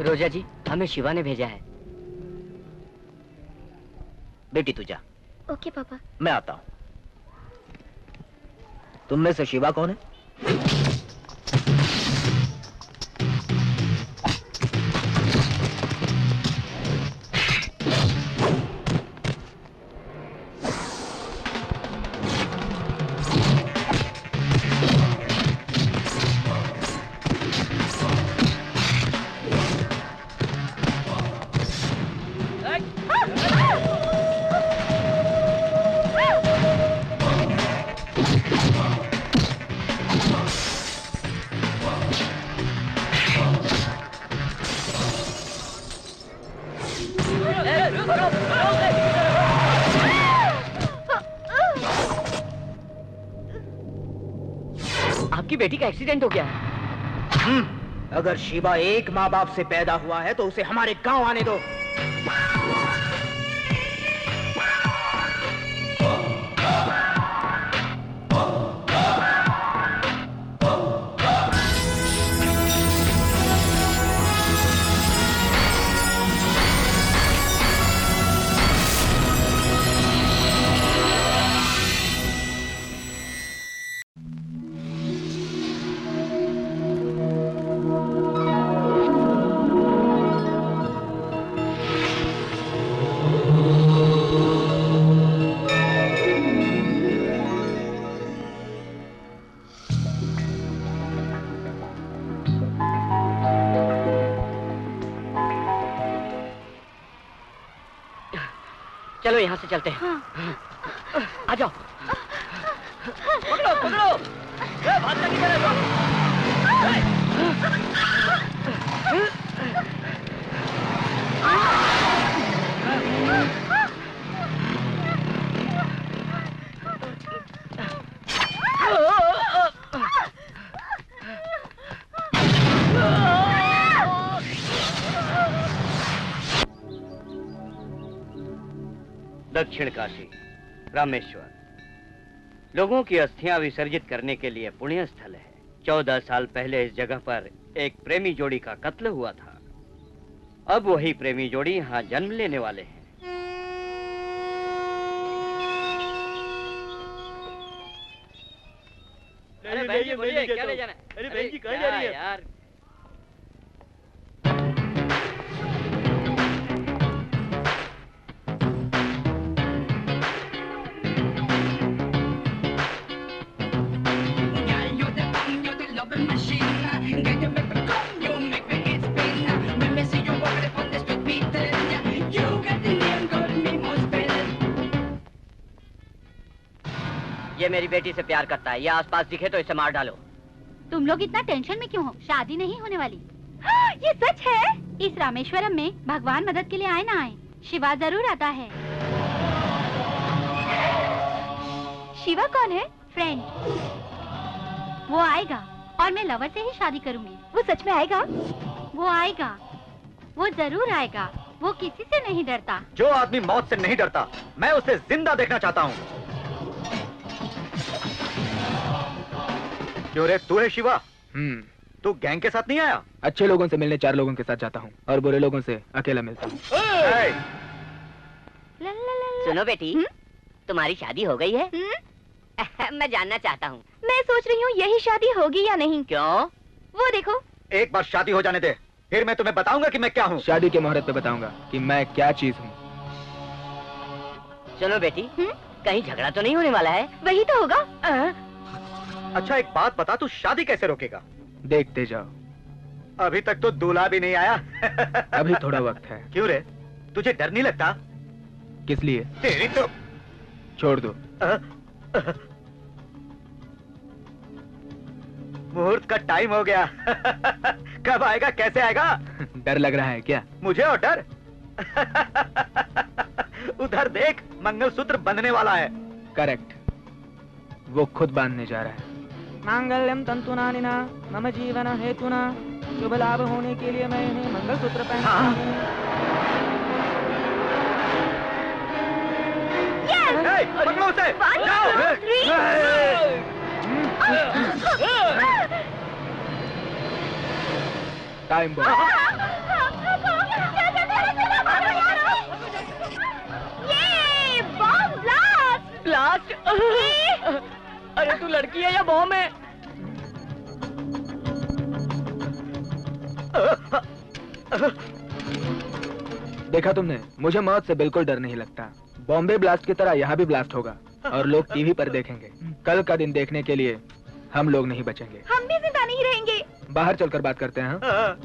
रोजा जी, हमें शिवा ने भेजा है। बेटी तू जा। ओके पापा। मैं आता हूं। तुम में से शिवा कौन है? आपकी बेटी का एक्सीडेंट हो गया है। अगर शिवा एक माँ बाप से पैदा हुआ है तो उसे हमारे गांव आने दो। चलो यहाँ से चलते हैं। हाँ। आ जाओ। पकड़ो पकड़ो। भाग लगी मेरे को। दक्षिण काशी, रामेश्वर, लोगों की अस्थियां विसर्जित करने के लिए पुण्य स्थल है। 14 साल पहले इस जगह पर एक प्रेमी जोड़ी का कत्ल हुआ था। अब वही प्रेमी जोड़ी यहाँ जन्म लेने वाले हैं। अरे बहन जी बोलिए, क्या ले जाना है? अरे बहन जी कहाँ जा रही है यार? ये मेरी बेटी से प्यार करता है। ये आसपास दिखे तो इसे मार डालो। तुम लोग इतना टेंशन में क्यों हो? शादी नहीं होने वाली। ये सच है? इस रामेश्वरम में भगवान मदद के लिए आए ना आए, शिवा जरूर आता है। शिवा कौन है? फ्रेंड। वो आएगा और मैं लवर से ही शादी करूंगी। वो सच में आएगा? वो आएगा, वो जरूर आएगा। वो किसी से नहीं डरता। जो आदमी मौत से नहीं डरता, मैं उसे जिंदा देखना चाहता हूँ। क्यों रे, तू है शिवा? तू गैंग के साथ नहीं आया? अच्छे लोगों से मिलने 4 लोगों के साथ जाता हूँ और बुरे लोगों से अकेला मिलता हूँ। सुनो बेटी, तुम्हारी शादी हो गई है? मैं जानना चाहता हूँ। मैं सोच रही हूँ यही शादी होगी या नहीं। क्यों? वो देखो। एक बार शादी हो जाने दे, फिर मैं तुम्हें बताऊंगा कि मैं क्या हूँ। शादी के मुहूर्त पे बताऊंगा कि मैं क्या चीज हूँ। सुनो बेटी, कहीं झगड़ा तो नहीं होने वाला है? वही तो होगा। अच्छा एक बात बता, तू शादी कैसे रोकेगा? देखते जाओ। अभी तक तो दूल्हा भी नहीं आया। अभी थोड़ा वक्त है। क्यों रे, तुझे डर नहीं लगता? किस लिए? तेरी तो। छोड़ दो। मुहूर्त का टाइम हो गया। कब आएगा, कैसे आएगा? डर लग रहा है क्या? मुझे और डर? उधर देख, मंगलसूत्र बंधने वाला है। करेक्ट, वो खुद बांधने जा रहा है। मांगल्यम तंतुनानिना मम जीवन हेतुना, शुभ लाभ होने के लिए मैं इन्हें मंगलसूत्र पहनता हूँ। पकड़ो उसे! जाओ! Time bomb. अरे तू लड़की है या बॉम्ब है? देखा तुमने, मुझे मौत से बिल्कुल डर नहीं लगता। बॉम्बे ब्लास्ट की तरह यहाँ भी ब्लास्ट होगा और लोग टीवी पर देखेंगे। कल का दिन देखने के लिए हम लोग नहीं बचेंगे। हम भी जिंदा नहीं रहेंगे। बाहर चलकर बात करते हैं। हाँ?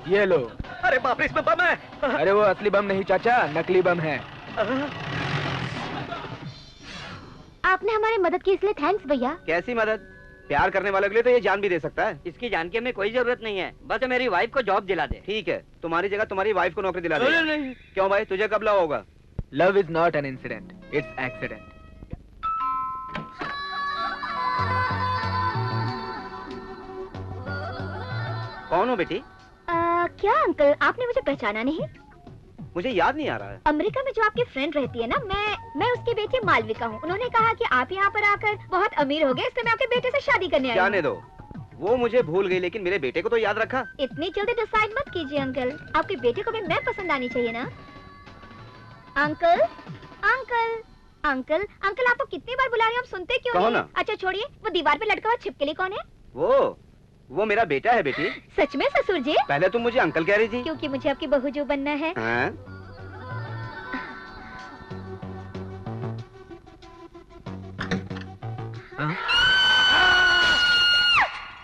ये लो। अरे बाप रे, इसमें बम है। अरे वो असली बम नहीं चाचा, नकली बम है। आपने हमारी मदद की इसलिए थैंक्स भैया। कैसी मदद? प्यार करने वालों के लिए तो ये जान भी दे सकता है। इसकी जान की हमें कोई जरूरत नहीं है, बस मेरी वाइफ को जॉब दिला दे। ठीक है, तुम्हारी जगह तुम्हारी वाइफ को नौकरी दिला दे। नहीं। क्यों भाई, तुझे कब लव होगा? Love is not an incident, it's accident. कौन हो बेटी? क्या अंकल, आपने मुझे पहचाना नहीं? मुझे याद नहीं आ रहा है। अमेरिका में जो आपकी फ्रेंड रहती है ना, मैं उसकी बेटी मालविका हूँ। उन्होंने कहा कि आप यहाँ पर आकर बहुत अमीर हो गए, इसलिए मैं आपके बेटे से शादी करने आई हूँ। जाने दो, वो मुझे भूल गई, लेकिन मेरे बेटे को तो याद रखा। इतनी जल्दी डिसाइड मत कीजिए अंकल, आपके बेटे को भी मैं पसंद आनी चाहिए ना। अंकल अंकल अंकल अंकल, आपको कितनी बार बुला रही हूँ, आप सुनते क्यों कहो नहीं? ना। अच्छा छोड़िए, वो दीवार पे लटका हुआ छिपकली कौन है? वो मेरा बेटा है बेटी। सच में ससुर जी? पहले तुम मुझे अंकल कह रही थी। क्योंकि मुझे आपकी बहू जो बनना है। हाँ?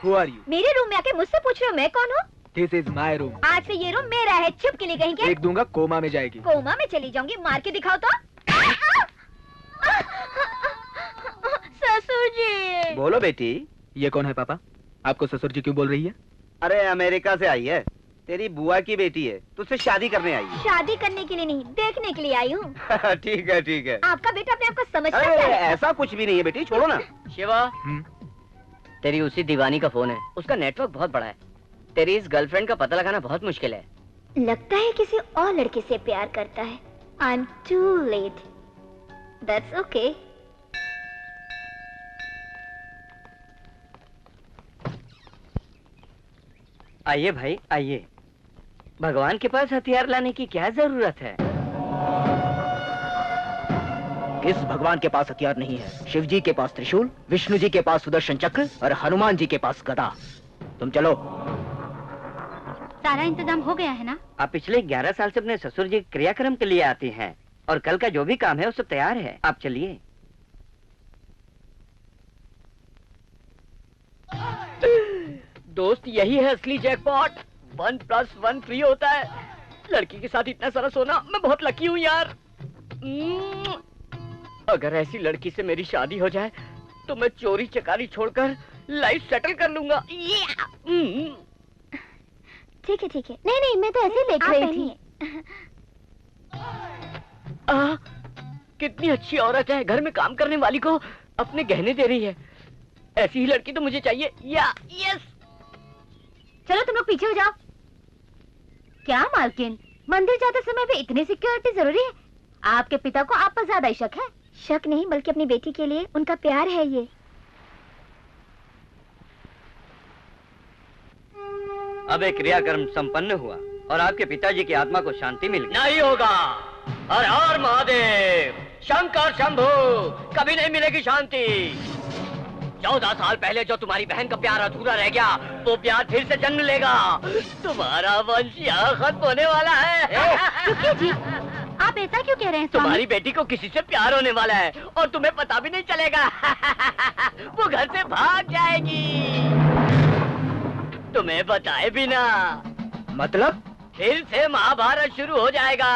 Who are you? मेरे रूम में आके मुझसे पूछ रहे हो मैं कौन हूँ? This is my room. आज से ये रूम मेरा है, छिपकली कहीं के। एक दूंगा, कोमा में जाएगी। कोमा में चली जाऊंगी, मार के दिखाओ तो। ससुर जी। बोलो बेटी। ये कौन है पापा? आपको ससुर जी क्यों बोल रही है? अरे अमेरिका से आई है, तेरी बुआ की बेटी है, तुझसे शादी करने आई है। शादी करने के लिए नहीं, देखने के लिए आई हूँ। ठीक है ठीक है। आपका बेटा अपने आप को समझता अरे है? ऐसा कुछ भी नहीं है बेटी, छोड़ो ना। शिवा, तेरी उसी दीवानी का फोन है, उसका नेटवर्क बहुत बड़ा है। तेरी इस गर्लफ्रेंड का पता लगाना बहुत मुश्किल है। लगता है किसी और लड़के से प्यार करता है। I'm too late. That's okay. आइए भाई आइए, भगवान के पास हथियार लाने की क्या जरूरत है? किस भगवान के पास हथियार नहीं है? शिव जी के पास त्रिशूल, विष्णु जी के पास सुदर्शन चक्र और हनुमान जी के पास गदा। तुम चलो। सारा इंतजाम हो गया है ना? आप पिछले 11 साल से अपने ससुर जी क्रियाक्रम के लिए आती हैं और कल का जो भी काम है वो सब तैयार है, आप चलिए। दोस्त यही है असली जैकपॉट। 1+1 फ्री होता है। लड़की के साथ इतना सारा सोना, मैं बहुत लकी हूँ यार। अगर ऐसी लड़की से मेरी शादी हो जाए तो मैं चोरी चकारी छोड़कर लाइफ सेटल कर लूंगा। ठीक है ठीक है। नहीं नहीं, मैं तो ऐसे ही देख रही थी। कितनी अच्छी औरत है, घर में काम करने वाली को अपने गहने दे रही है। ऐसी ही लड़की तो मुझे चाहिए। यस। चलो तुम लोग पीछे हो जाओ। क्या मालकिन, मंदिर जाते समय भी इतनी सिक्योरिटी जरूरी है? आपके पिता को आप पर ज्यादा ही शक है। शक नहीं, बल्कि अपनी बेटी के लिए उनका प्यार है ये। अब एक क्रियाक्रम संपन्न हुआ और आपके पिताजी की आत्मा को शांति मिल गई। नहीं होगा। हर हर महादेव, शंकर शंभू, कभी नहीं मिलेगी शांति। 14 साल पहले जो तुम्हारी बहन का प्यार अधूरा रह गया, वो प्यार फिर से जन्म लेगा। तुम्हारा वंश यहाँ खत्म होने वाला है। रुकिए जी, आप ऐसा क्यों कह रहे हैं? तुम्हारी बेटी को किसी से प्यार होने वाला है और तुम्हें पता भी नहीं चलेगा। वो घर से भाग जाएगी, तुम्हें बताए बिना। मतलब? फिर से महाभारत शुरू हो जाएगा।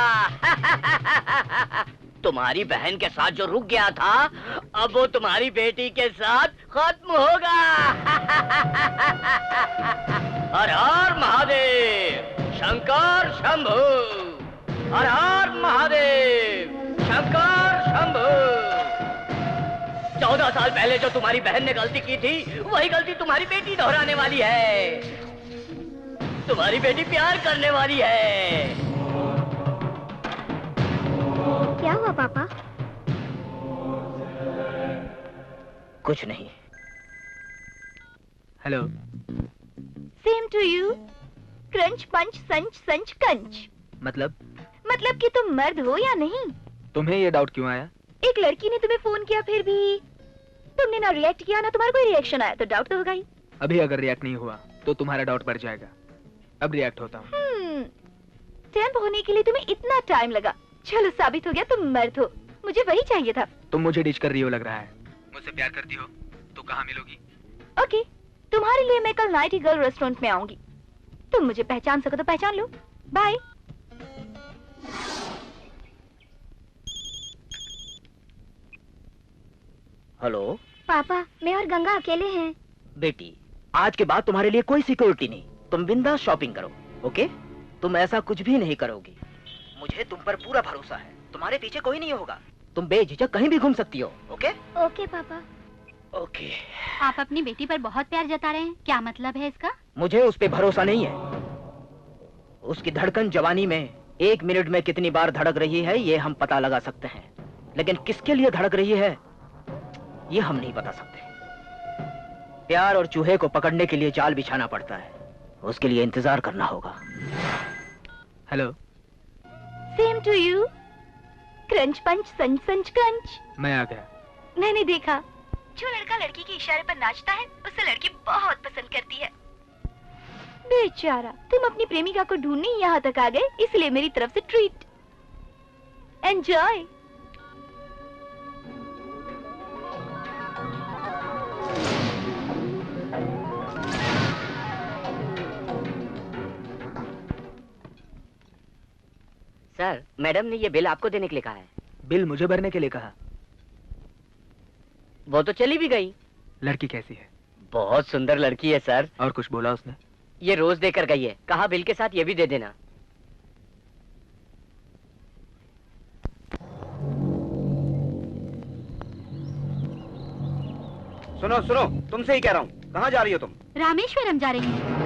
तुम्हारी बहन के साथ जो रुक गया था, अब वो तुम्हारी बेटी के साथ खत्म होगा। हर हर महादेव, शंकर शंभू। हर हर महादेव, शंकर शंभू। 14 साल पहले जो तुम्हारी बहन ने गलती की थी, वही गलती तुम्हारी बेटी दोहराने वाली है। तुम्हारी बेटी प्यार करने वाली है। क्या हुआ पापा? कुछ नहीं। Hello. Same to you. Crunch punch संच संच कंच। मतलब कि तुम मर्द हो या नहीं। तुम्हें ये डाउट क्यों आया? एक लड़की ने तुम्हें फोन किया, फिर भी तुमने ना रिएक्ट किया ना तुम्हारा कोई रिएक्शन आया, तो डाउट तो होगा ही। अभी अगर रिएक्ट नहीं हुआ तो तुम्हारा डाउट बढ़ जाएगा। अब रिएक्ट होता हूँ। टेम्प होने के लिए तुम्हें इतना टाइम लगा। चलो, साबित हो गया तुम मर्द हो। मुझे वही चाहिए था। तुम मुझे डिच कर रही हो लग रहा है। मुझसे प्यार करती हो तो कहाँ मिलोगी? ओके, तुम्हारे लिए मैं कल नाइटी गर्ल रेस्टोरेंट में आऊंगी। तुम मुझे पहचान सको तो पहचान लो। बाय। हेलो पापा, मैं और गंगा अकेले हैं। बेटी, आज के बाद तुम्हारे लिए कोई सिक्योरिटी नहीं। तुम बिंदास शॉपिंग करो, ओके? तुम ऐसा कुछ भी नहीं करोगी। मुझे तुम पर पूरा भरोसा है। तुम्हारे पीछे कोई नहीं होगा। तुम बेझिझक कहीं भी घूम सकती हो, ओके? ओके पापा। ओके। आप अपनी बेटी पर बहुत प्यार जता रहे हैं, क्या मतलब है इसका? मुझे उस पे भरोसा नहीं है। उसकी धड़कन जवानी में 1 मिनट में कितनी बार धड़क रही है ये हम पता लगा सकते हैं, लेकिन किसके लिए धड़क रही है ये हम नहीं बता सकते। प्यार और चूहे को पकड़ने के लिए जाल बिछाना पड़ता है, उसके लिए इंतजार करना होगा। Hello. Same to you. Crunch punch संच संच क्रंच। मैं आ गया। मैंने देखा, जो लड़का लड़की के इशारे पर नाचता है उसे लड़की बहुत पसंद करती है। बेचारा, तुम अपनी प्रेमिका को ढूंढने यहाँ तक आ गए, इसलिए मेरी तरफ से ट्रीट। एंजॉय। सर, मैडम ने ये बिल आपको देने के लिए कहा है। बिल मुझे भरने के लिए कहा? वो तो चली भी गई। लड़की कैसी है? बहुत सुंदर लड़की है सर। और कुछ बोला उसने? ये रोज देकर गई है, कहा बिल के साथ ये भी दे देना। सुनो सुनो, तुमसे ही कह रहा हूँ, कहाँ जा रही हो तुम? रामेश्वरम जा रही हूँ।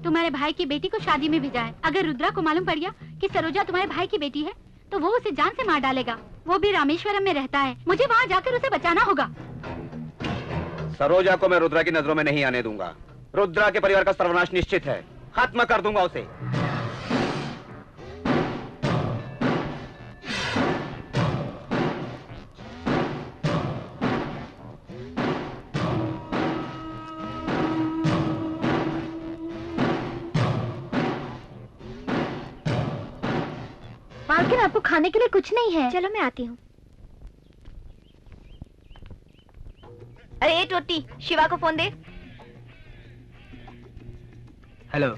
तुम्हारे भाई की बेटी को शादी में भेजा है। अगर रुद्रा को मालूम पड़ गया कि सरोजा तुम्हारे भाई की बेटी है तो वो उसे जान से मार डालेगा। वो भी रामेश्वरम में रहता है। मुझे वहाँ जाकर उसे बचाना होगा। सरोजा को मैं रुद्रा की नजरों में नहीं आने दूंगा। रुद्रा के परिवार का सर्वनाश निश्चित है। खत्म कर दूंगा उसे। मालकिन, आपको खाने के लिए कुछ नहीं है। चलो मैं आती हूँ। अरे टोटी, शिवा को फोन दे। हेलो।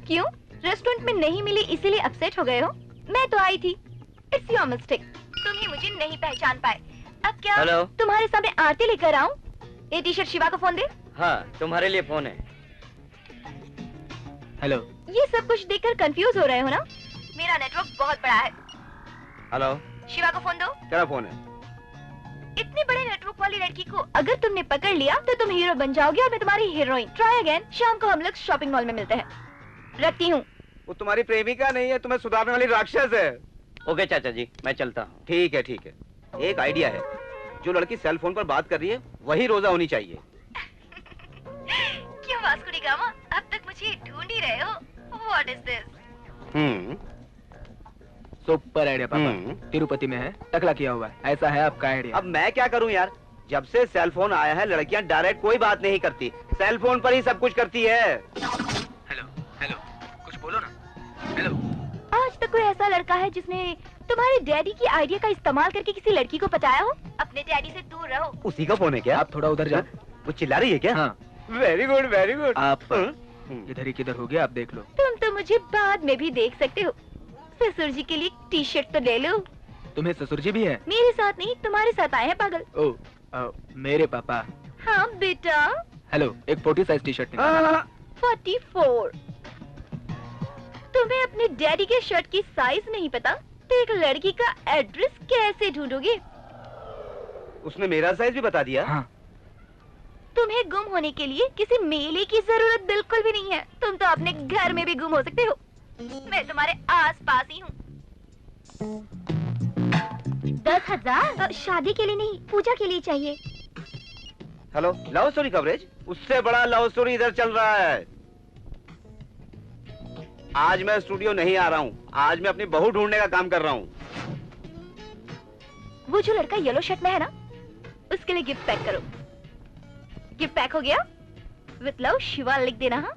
क्यों? रेस्टोरेंट में नहीं मिली इसीलिए अपसेट हो गए हो? मैं तो आई थी। It's your mistake. तुम ही मुझे नहीं पहचान पाए। अब क्या हेलो? तुम्हारे सामने आरती लेकर आऊं? ये टी शर्ट शिवा को फोन दे। हाँ, तुम्हारे लिए फोन है। हेलो। ये सब कुछ देखकर कंफ्यूज हो रहे हो ना? मेरा नेटवर्क बहुत बड़ा है। हेलो। शिवा को फोन दो। तेरा फोन है। इतने बड़े नेटवर्क वाली लड़की को अगर तुमने पकड़ लिया तो तुम हीरो बन जाओगे और मैं तुम्हारी हीरोइन। Try again. शाम को हम लोग शॉपिंग मॉल में मिलते हैं। रखती हूँ। वो तुम्हारी प्रेमिका नहीं है, तुम्हें सुधारने वाली राक्षस है। ओके चाचा जी, मैं चलता हूँ। ठीक है ठीक है। एक आइडिया है, जो लड़की सेल फोन पर बात कर रही है वही रोजा होनी चाहिए। क्यों वास्को डी गामा, अब तक मुझे ढूंढ ही रहे हो? What is this? Super idea पापा। तिरुपति में है, टकला किया हुआ है। ऐसा है आपका आइडिया। अब मैं क्या करूं यार, जब से सेल फोन आया है लड़कियां डायरेक्ट कोई बात नहीं करती, सेल फोन पर ही सब कुछ करती है। हेलो हेलो, कुछ बोलो ना। हेलो। आज तक कोई ऐसा लड़का है जिसने तुम्हारे डैडी की आइडिया का इस्तेमाल करके किसी लड़की को पटाया हो? अपने डैडी से दूर रहो। उसी का फोन है क्या? आप थोड़ा उधर जाओ। वो चिल्ला रही है क्या? हाँ। Very good very good. आप इधर ही किधर हो गया, आप देख लो। तुम तो मुझे बाद में भी देख सकते हो। ससुर जी के लिए टी शर्ट तो ले लो। तुम्हें ससुर जी भी है? मेरे साथ नहीं, तुम्हारे साथ आए हैं पागल। ओ, मेरे पापा। हाँ बेटा। हेलो, एक 40 साइज टी शर्ट निकालो। 44। तुम्हें अपने डैडी के शर्ट की साइज नहीं पता तो एक लड़की का एड्रेस कैसे ढूंढोगे? उसने मेरा साइज भी बता दिया। हाँ। तुम्हें गुम होने के लिए किसी मेले की जरूरत बिल्कुल भी नहीं है। तुम तो अपने घर में भी गुम हो सकते हो। मैं तुम्हारे आस-पास ही हूँ। 10,000? शादी के लिए नहीं, पूजा के लिए चाहिए। Hello, love story coverage? उससे बड़ा लव स्टोरी इधर चल रहा है। आज मैं स्टूडियो नहीं आ रहा हूँ, आज मैं अपनी बहू ढूंढने का काम कर रहा हूँ। वो जो लड़का येलो शर्ट में है ना, उसके लिए गिफ्ट पैक करो। गिफ्ट पैक हो गया? विथ लव शिवा लिख देना। हाँ,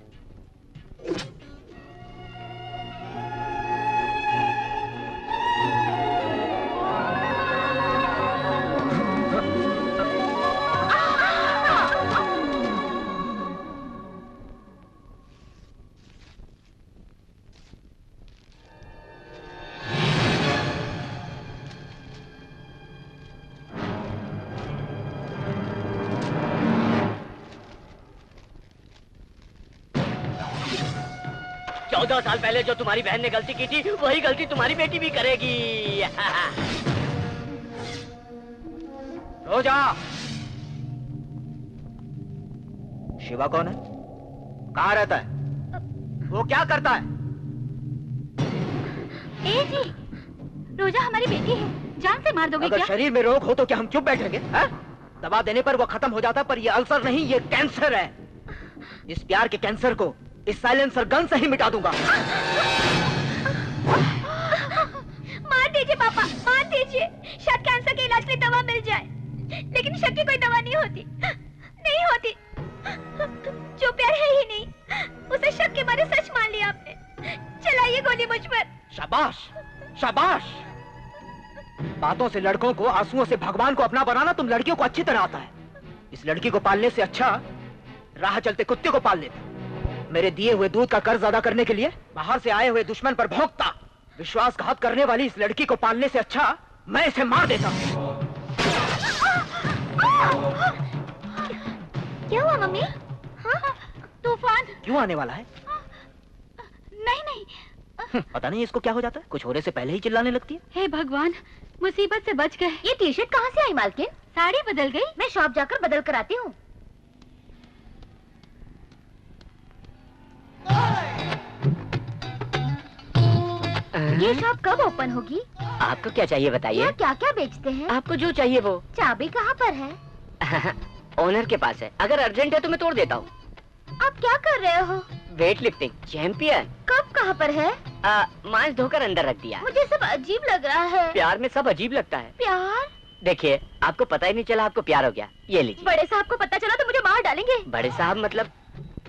चौदह साल पहले जो तुम्हारी बहन ने गलती की थी, वही गलती तुम्हारी बेटी भी करेगी। रोजा, शिवा कौन है? कहाँ रहता है? वो क्या करता है? ए जी, रोजा हमारी बेटी है, जान से मार दोगे अगर क्या? शरीर में रोग हो तो क्या हम चुप बैठेंगे? है? दवा देने पर वो खत्म हो जाता, पर ये अल्सर नहीं, ये कैंसर है। इस प्यार के कैंसर को इस साइलेंसर गन से ही मिटा दूंगा। मार दीजिए पापा, मार दीजिए। शायद कैंसर के इलाज के लिए दवा मिल जाए, लेकिन शक की कोई दवा नहीं होती, नहीं होती। जो प्यार है ही नहीं, उसे शक के मारे सच मान लिया आपने। चलाइए गोली मुझ पर। शाबाश, शाबाश। बातों से लड़कों को, आंसुओं से भगवान को अपना बनाना तुम लड़कियों को अच्छी तरह आता है। इस लड़की को पालने से अच्छा राह चलते कुत्ते को पाल लेते। मेरे दिए हुए दूध का कर्ज अदा करने के लिए बाहर से आए हुए दुश्मन पर भौंकता। विश्वासघात करने वाली इस लड़की को पालने से अच्छा मैं इसे मार देता। क्या हुआ मम्मी? हाँ? तूफान क्यों आने वाला है? नहीं नहीं। पता नहीं इसको क्या हो जाता है, कुछ होने से पहले ही चिल्लाने लगती है। हे भगवान, मुसीबत से बच गए। ये टी शर्ट कहाँ से आई मालकिन? साड़ी बदल गई, मैं शॉप जाकर बदल कर आती हूँ। ये शॉप कब ओपन होगी? आपको क्या चाहिए बताइए? क्या क्या बेचते हैं? आपको जो चाहिए वो। चाबी कहाँ पर है? ओनर के पास है, अगर अर्जेंट है तो मैं तोड़ देता हूँ। आप क्या कर रहे हो? Weight lifting champion. कब कहाँ पर है? मांस धोकर अंदर रख दिया। मुझे सब अजीब लग रहा है। प्यार में सब अजीब लगता है। प्यार? देखिए, आपको पता ही नहीं चला आपको प्यार हो गया। ये लीजिए। बड़े साहब को पता चला तो मुझे मार डालेंगे। बड़े साहब मतलब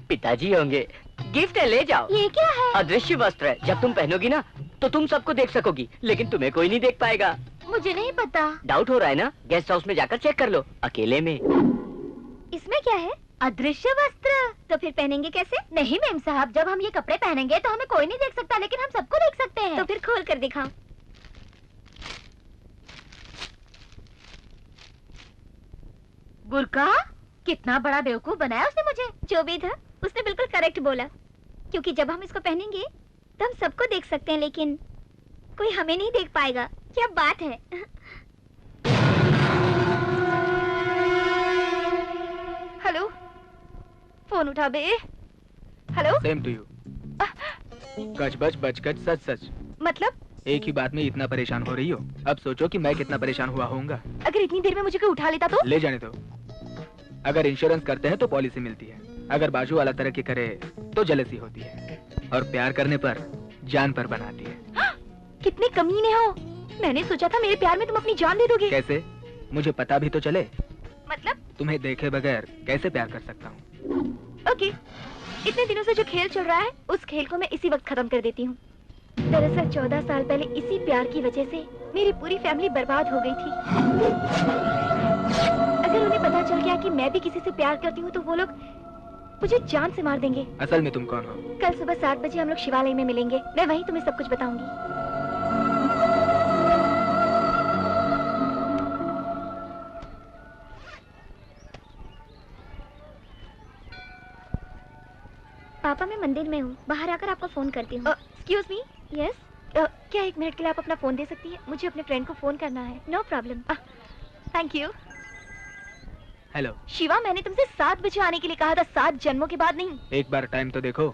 पिताजी होंगे। गिफ्ट है, ले जाओ। ये क्या है? अदृश्य वस्त्र है, जब तुम पहनोगी ना तो तुम सबको देख सकोगी, लेकिन तुम्हें कोई नहीं देख पाएगा। मुझे नहीं पता। डाउट हो रहा है ना? गेस्ट हाउस में जाकर चेक कर लो, अकेले में। इसमें क्या है? अदृश्य वस्त्र। तो फिर पहनेंगे कैसे? नहीं मेम साहब, जब हम ये कपड़े पहनेंगे तो हमें कोई नहीं देख सकता, लेकिन हम सबको देख सकते हैं। तो फिर खोल कर दिखाओ। बुर्का? कितना बड़ा बेवकूफ बनाया उसने मुझे। जो भी था उसने बिल्कुल करेक्ट बोला, क्योंकि जब हम इसको पहनेंगे तो हम सबको देख सकते हैं, लेकिन कोई हमें नहीं देख पाएगा। क्या बात है। हेलो, फोन उठा बे। हेलो। Same to you. कच बच बच कच सच सच। मतलब? एक ही बात में इतना परेशान हो रही हो, अब सोचो कि मैं कितना परेशान हुआ होऊंगा। अगर इतनी देर में मुझे कोई उठा लेता तो? ले जाने दो। अगर इंश्योरेंस करते हैं तो पॉलिसी मिलती है, अगर बाजू वाला तरक्की करे तो जेलसी होती है, और प्यार करने पर जान पर बनाती है। कितने कमीने हो। मैंने सोचा था मेरे प्यार में तुम अपनी जान दे दोगे। कैसे? मुझे पता भी तो चले। मतलब? तुम्हें देखे बगैर कैसे प्यार कर सकता हूँ। ओके, इतने दिनों से जो खेल चल रहा है उस खेल को मैं इसी वक्त खत्म कर देती हूँ। दरअसल 14 साल पहले इसी प्यार की वजह से मेरी पूरी फैमिली बर्बाद हो गई थी। अगर उन्हें पता चल गया कि मैं भी किसी से प्यार करती हूँ तो वो लोग मुझे जान से मार देंगे। असल में तुम कौन हो? कल सुबह 7 बजे हम लोग शिवालय में मिलेंगे, मैं वहीं तुम्हें सब कुछ बताऊंगी। पापा मैं मंदिर में हूँ, बाहर आकर आपको फोन करती हूँ। Excuse me. यस। क्या 1 मिनट के लिए आप अपना फोन दे सकती हैं? मुझे अपने फ्रेंड को फोन करना है। No problem. Thank you. Hello Shiva, मैंने तुमसे 7 बजे आने के लिए कहा था, 7 जन्मों के बाद नहीं। एक बार टाइम तो देखो।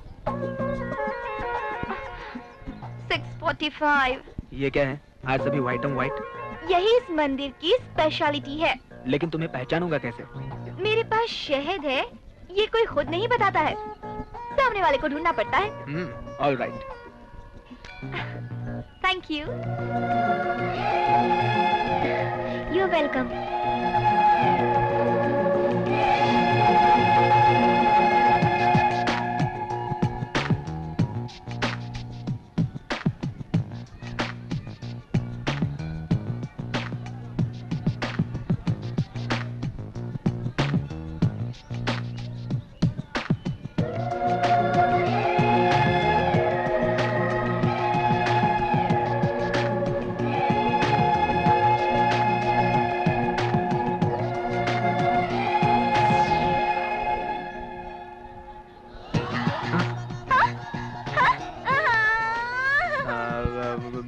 6:45। ये क्या है? आज सभी व्हाइट एंड व्हाइट। यही इस मंदिर की स्पेशलिटी है। लेकिन तुम्हें पहचानूंगा कैसे? मेरे पास शहद है, ये कोई खुद नहीं बताता है, सामने वाले को ढूंढना पड़ता है। All right. Thank you. You welcome.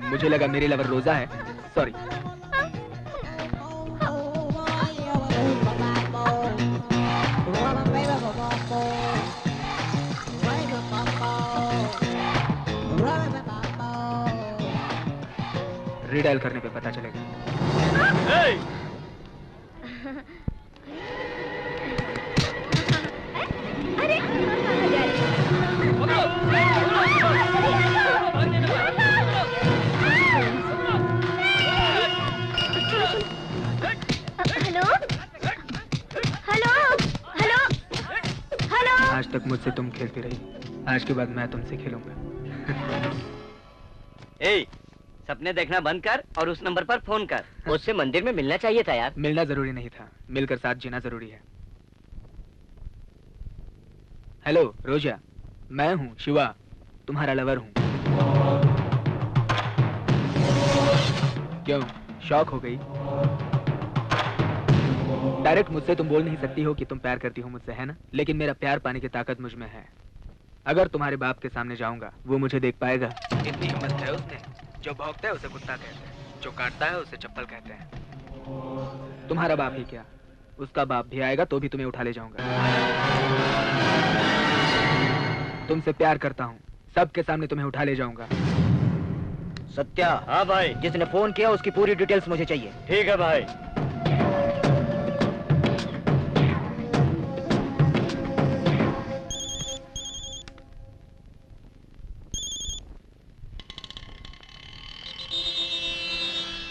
मुझे लगा मेरी लवर रोजा है, सॉरी। रीडायल करने पे पता चलेगा। आज तक मुझसे तुम खेलती रही, आज के बाद मैं तुमसे खेलूंगा। ए, सपने देखना बंद कर और उस नंबर पर फोन कर। उससे मंदिर में मिलना चाहिए था यार। मिलना जरूरी नहीं था, मिलकर साथ जीना जरूरी है। हेलो रोजा, मैं हूँ शिवा, तुम्हारा लवर हूँ। क्यों शॉक हो गई? डायरेक्ट मुझसे तुम बोल नहीं सकती हो कि तुम प्यार करती हो मुझसे, है ना? लेकिन मेरा प्यार पाने की ताकत मुझ में है। अगर तुम्हारे बाप के सामने जाऊंगा वो मुझे देख पाएगा? इतनी हिम्मत है उसने। जो भौंकता है उसे कुत्ता कहते हैं, जो काटता है उसे चप्पल कहते हैं। तुम्हारा बाप ही क्या, उसका बाप भी आएगा तो भी तुम्हें उठा ले जाऊंगा। तुमसे प्यार करता हूँ, सबके सामने तुम्हें उठा ले जाऊंगा। सत्या। हाँ भाई। जिसने फोन किया उसकी पूरी डिटेल्स मुझे चाहिए। ठीक है भाई।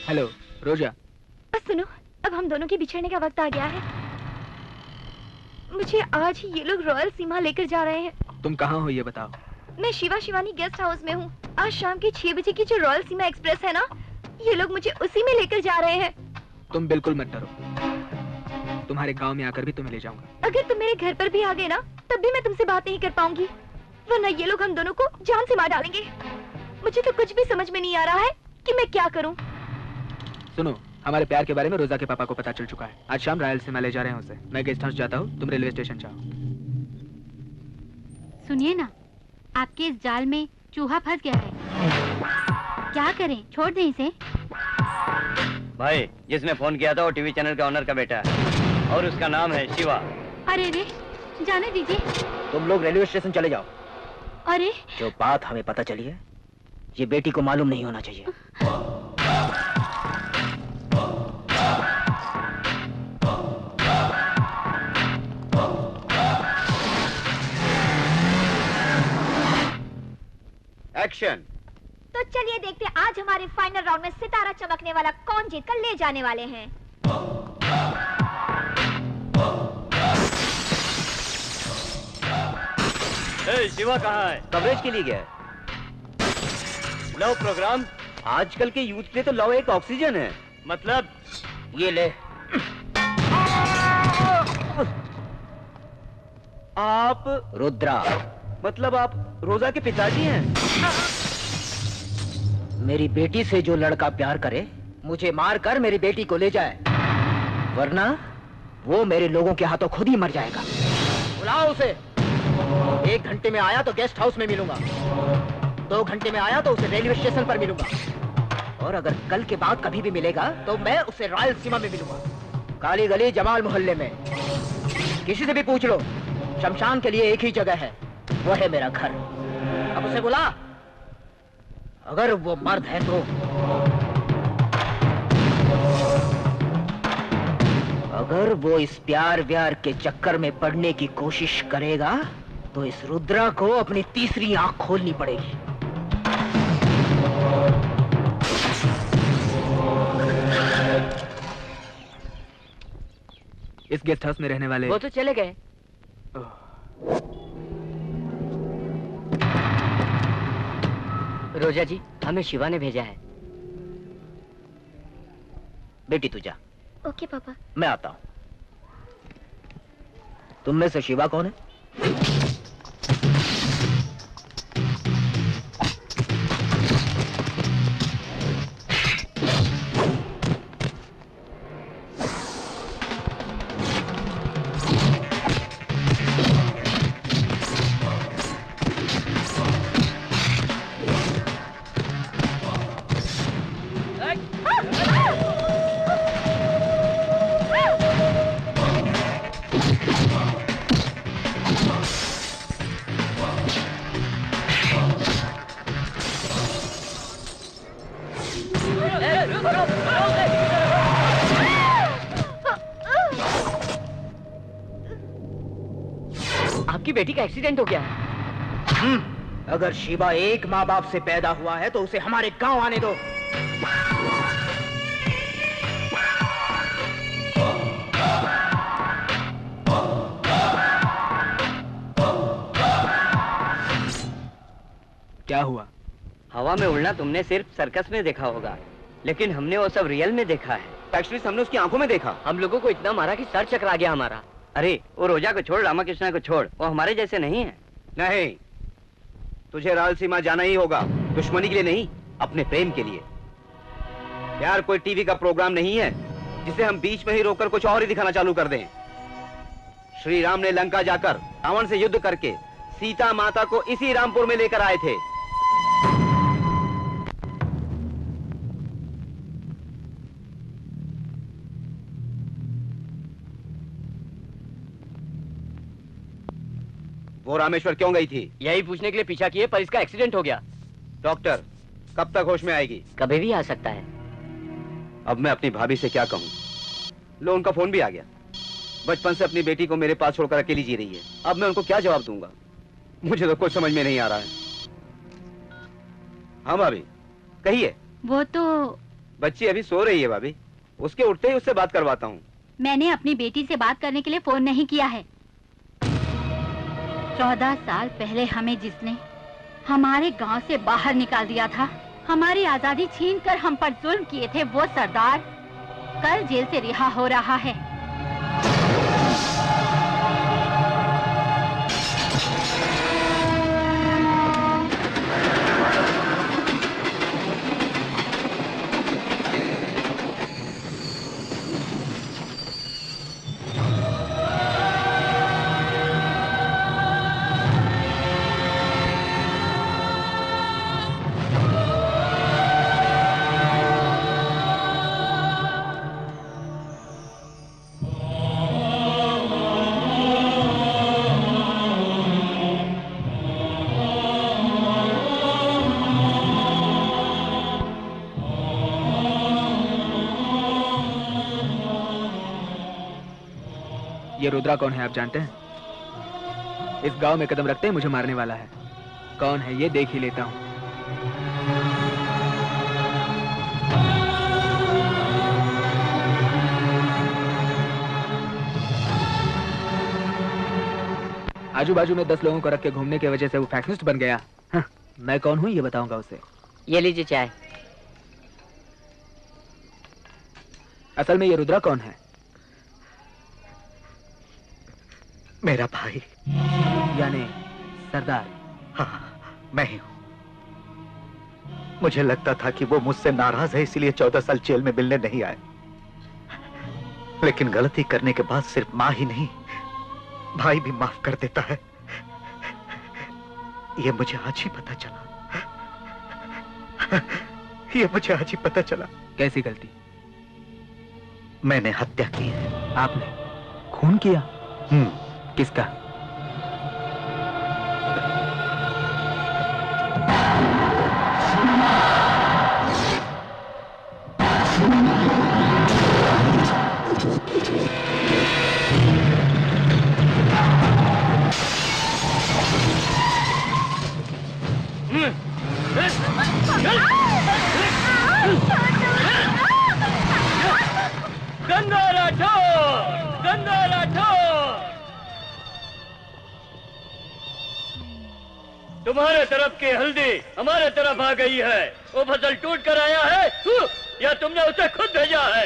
हेलो रोजा। सुनो, अब हम दोनों के बिछड़ने का वक्त आ गया है। मुझे आज ही ये लोग रॉयल सीमा लेकर जा रहे हैं। तुम कहाँ हो ये बताओ। मैं शिवा शिवानी गेस्ट हाउस में हूँ। आज शाम के 6 बजे की जो रॉयल सीमा एक्सप्रेस है ना, ये लोग मुझे उसी में लेकर जा रहे हैं। तुम बिल्कुल मत डरो, तुम्हारे गांव में आकर भी तुम्हें ले जाऊंगा। अगर तुम मेरे घर पर भी आ गए ना, तब भी मैं तुमसे बात नहीं कर पाऊंगी, वरना ये लोग हम दोनों को जान से मार डालेंगे। मुझे तो कुछ भी समझ में नहीं आ रहा है कि मैं क्या करूं। सुनो, हमारे प्यार के बारे में रोजा के पापा को पता चल चुका है। आज शाम रॉयल सीमा ले जा रहे हैं उसे। मैं गेस्ट हाउस जाता हूँ, तुम रेलवे स्टेशन जाओ। सुनिए ना, आपके इस जाल में चूहा फंस गया है। क्या करें, छोड़ दें इसे? भाई, जिसने फोन किया था वो टीवी चैनल का ऑनर का बेटा है और उसका नाम है शिवा। अरे रे, जाने दीजिए। तुम लोग रेलवे स्टेशन चले जाओ। अरे, जो बात हमें पता चली है, ये बेटी को मालूम नहीं होना चाहिए। एक्शन। तो चलिए देखते हैं आज हमारे फाइनल राउंड में सितारा चमकने वाला कौन जीत कर ले जाने वाले हैं। शिवा कहाँ है? कवरेज के लिए गया है। Love program. आजकल के यूथ के लिए तो लव एक ऑक्सीजन है। मतलब ये ले। आप रुद्रा। मतलब आप रोजा के पिताजी हैं? मेरी बेटी से जो लड़का प्यार करे, मुझे मार कर मेरी बेटी को ले जाए, वरना वो मेरे लोगों के हाथों खुद ही मर जाएगा। बुलाओ उसे। 1 घंटे में आया तो गेस्ट हाउस में मिलूंगा, 2 घंटे में आया तो उसे रेलवे स्टेशन पर मिलूंगा, और अगर कल के बाद कभी भी मिलेगा तो मैं उसे रॉयल सीमा में मिलूंगा। काली गली जमाल मोहल्ले में। किसी से भी पूछ लो, शमशान के लिए एक ही जगह है, वो है मेरा घर। अब उसे बुला, अगर वो मर्द है तो। अगर वो इस प्यार व्यार के चक्कर में पड़ने की कोशिश करेगा तो इस रुद्रा को अपनी तीसरी आंख खोलनी पड़ेगी। इस गेस्ट हाउस में रहने वाले वो तो चले गए। रोजा जी, हमें शिवा ने भेजा है। बेटी तू जा। ओके पापा। मैं आता हूं। तुम में से शिवा कौन है? आपकी बेटी का एक्सीडेंट हो गया है। अगर शिवा एक माँ बाप से पैदा हुआ है तो उसे हमारे गांव आने दो। क्या हुआ? हवा में उड़ना तुमने सिर्फ सर्कस में देखा होगा, लेकिन हमने वो सब रियल में देखा है। एक्चुअली हमने उसकी आंखों में देखा। हम लोगों को इतना मारा कि सर चकरा गया हमारा। अरे वो रोजा को छोड़, रामाकृष्णा को छोड़, वो हमारे जैसे नहीं है। नहीं, तुझे रायलसीमा जाना ही होगा। दुश्मनी के लिए नहीं, अपने प्रेम के लिए। यार कोई टीवी का प्रोग्राम नहीं है जिसे हम बीच में ही रोककर कुछ और ही दिखाना चालू कर दें। श्री राम ने लंका जाकर रावण से युद्ध करके सीता माता को इसी रामपुर में लेकर आए थे। वो रामेश्वर क्यों गई थी? यही पूछने के लिए पीछा किए, पर इसका एक्सीडेंट हो गया। डॉक्टर कब तक होश में आएगी? कभी भी आ सकता है। अब मैं अपनी भाभी से क्या कहूँ? लो, उनका फोन भी आ गया। बचपन से अपनी बेटी को मेरे पास छोड़कर अकेली जी रही है। अब मैं उनको क्या जवाब दूंगा? मुझे तो कुछ समझ में नहीं आ रहा है। हाँ भाभी, कहिए। वो तो बच्ची अभी सो रही है भाभी, उसके उठते ही उससे बात करवाता हूँ। मैंने अपनी बेटी से बात करने के लिए फोन नहीं किया है। 14 साल पहले हमें जिसने हमारे गांव से बाहर निकाल दिया था, हमारी आजादी छीनकर हम पर जुल्म किए थे, वो सरदार कल जेल से रिहा हो रहा है। ये रुद्रा कौन है आप जानते हैं? इस गांव में कदम रखते ही मुझे मारने वाला है। कौन है ये देख ही लेता हूं। आजू बाजू में 10 लोगों को रख के घूमने की वजह से वो फैक्शनिस्ट बन गया। हाँ, मैं कौन हूं ये बताऊंगा उसे। ये लीजिए चाय। असल में ये रुद्रा कौन है? मेरा भाई। यानी सरदार? हाँ, मैं ही हूं। मुझे लगता था कि वो मुझसे नाराज है, इसलिए 14 साल जेल में मिलने नहीं आए। लेकिन गलती करने के बाद सिर्फ मां ही नहीं, भाई भी माफ कर देता है। ये मुझे आज ही पता चला। ये मुझे आज ही पता चला। कैसी गलती? मैंने हत्या की है। आपने खून किया? किसका? तुम्हारे तरफ की हल्दी हमारे तरफ आ गई है। वो फसल टूट कर आया है या तुमने उसे खुद भेजा है?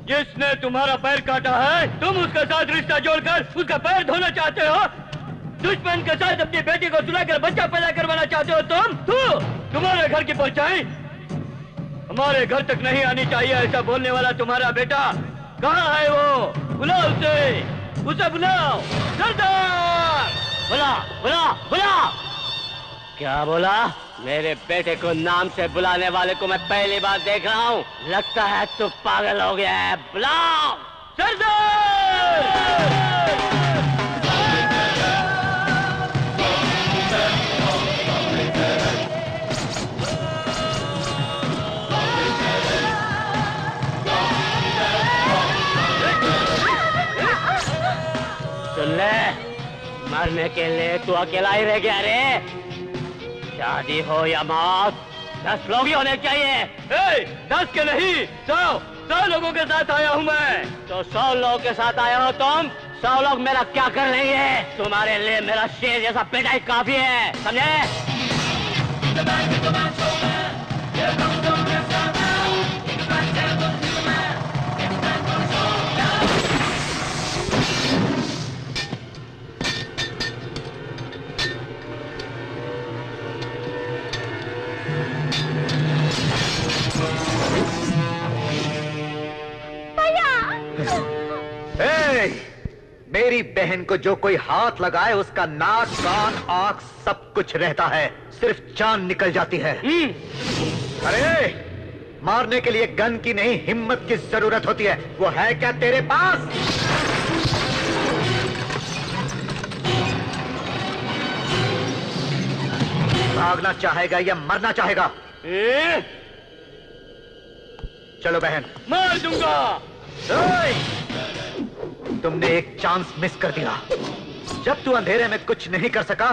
जिसने तुम्हारा पैर काटा है, तुम उसके साथ रिश्ता जोड़कर उसका पैर धोना चाहते हो? दुश्मन के साथ अपनी बेटी को सुलाकर बच्चा पैदा करवाना चाहते हो तुम? तुम्हारे घर की परछाई हमारे घर तक नहीं आनी चाहिए, ऐसा बोलने वाला तुम्हारा बेटा कहाँ है? वो बुलाओ उसे बुलाओ। सरदार! बुला बुला बुला। क्या बोला? मेरे बेटे को नाम से बुलाने वाले को मैं पहली बार देख रहा हूँ। लगता है तू पागल हो गया है। बुलाओ सरदार! सुन ले, मरने के लिए तू अकेला ही रह गया रे। शादी हो या मौत 10 लोग ही होने चाहिए। 10 के नहीं 100 लोगों के साथ आया हूँ मैं। तो 100 लोगों के साथ आया हो तुम। 100 लोग मेरा क्या कर लेंगे? तुम्हारे लिए मेरा शेर जैसा बेटा ही काफी है, समझे? मेरी बहन को जो कोई हाथ लगाए उसका नाक कान आंख सब कुछ रहता है, सिर्फ जान निकल जाती है। अरे मारने के लिए गन की नहीं हिम्मत की जरूरत होती है। वो है क्या तेरे पास? भागना चाहेगा या मरना चाहेगा? चलो बहन, मार दूंगा। तुमने एक चांस मिस कर दिया। जब तू अंधेरे में कुछ नहीं कर सका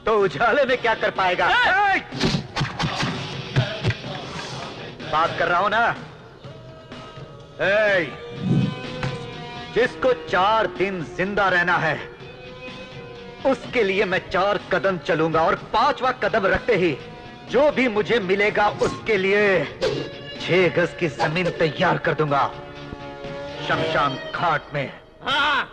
तो उजाले में क्या कर पाएगा? बात कर रहा हूं ना। जिसको 4 दिन जिंदा रहना है उसके लिए मैं 4 कदम चलूंगा और 5वां कदम रखते ही जो भी मुझे मिलेगा उसके लिए 6 गज की जमीन तैयार कर दूंगा शमशान घाट में। हाँ।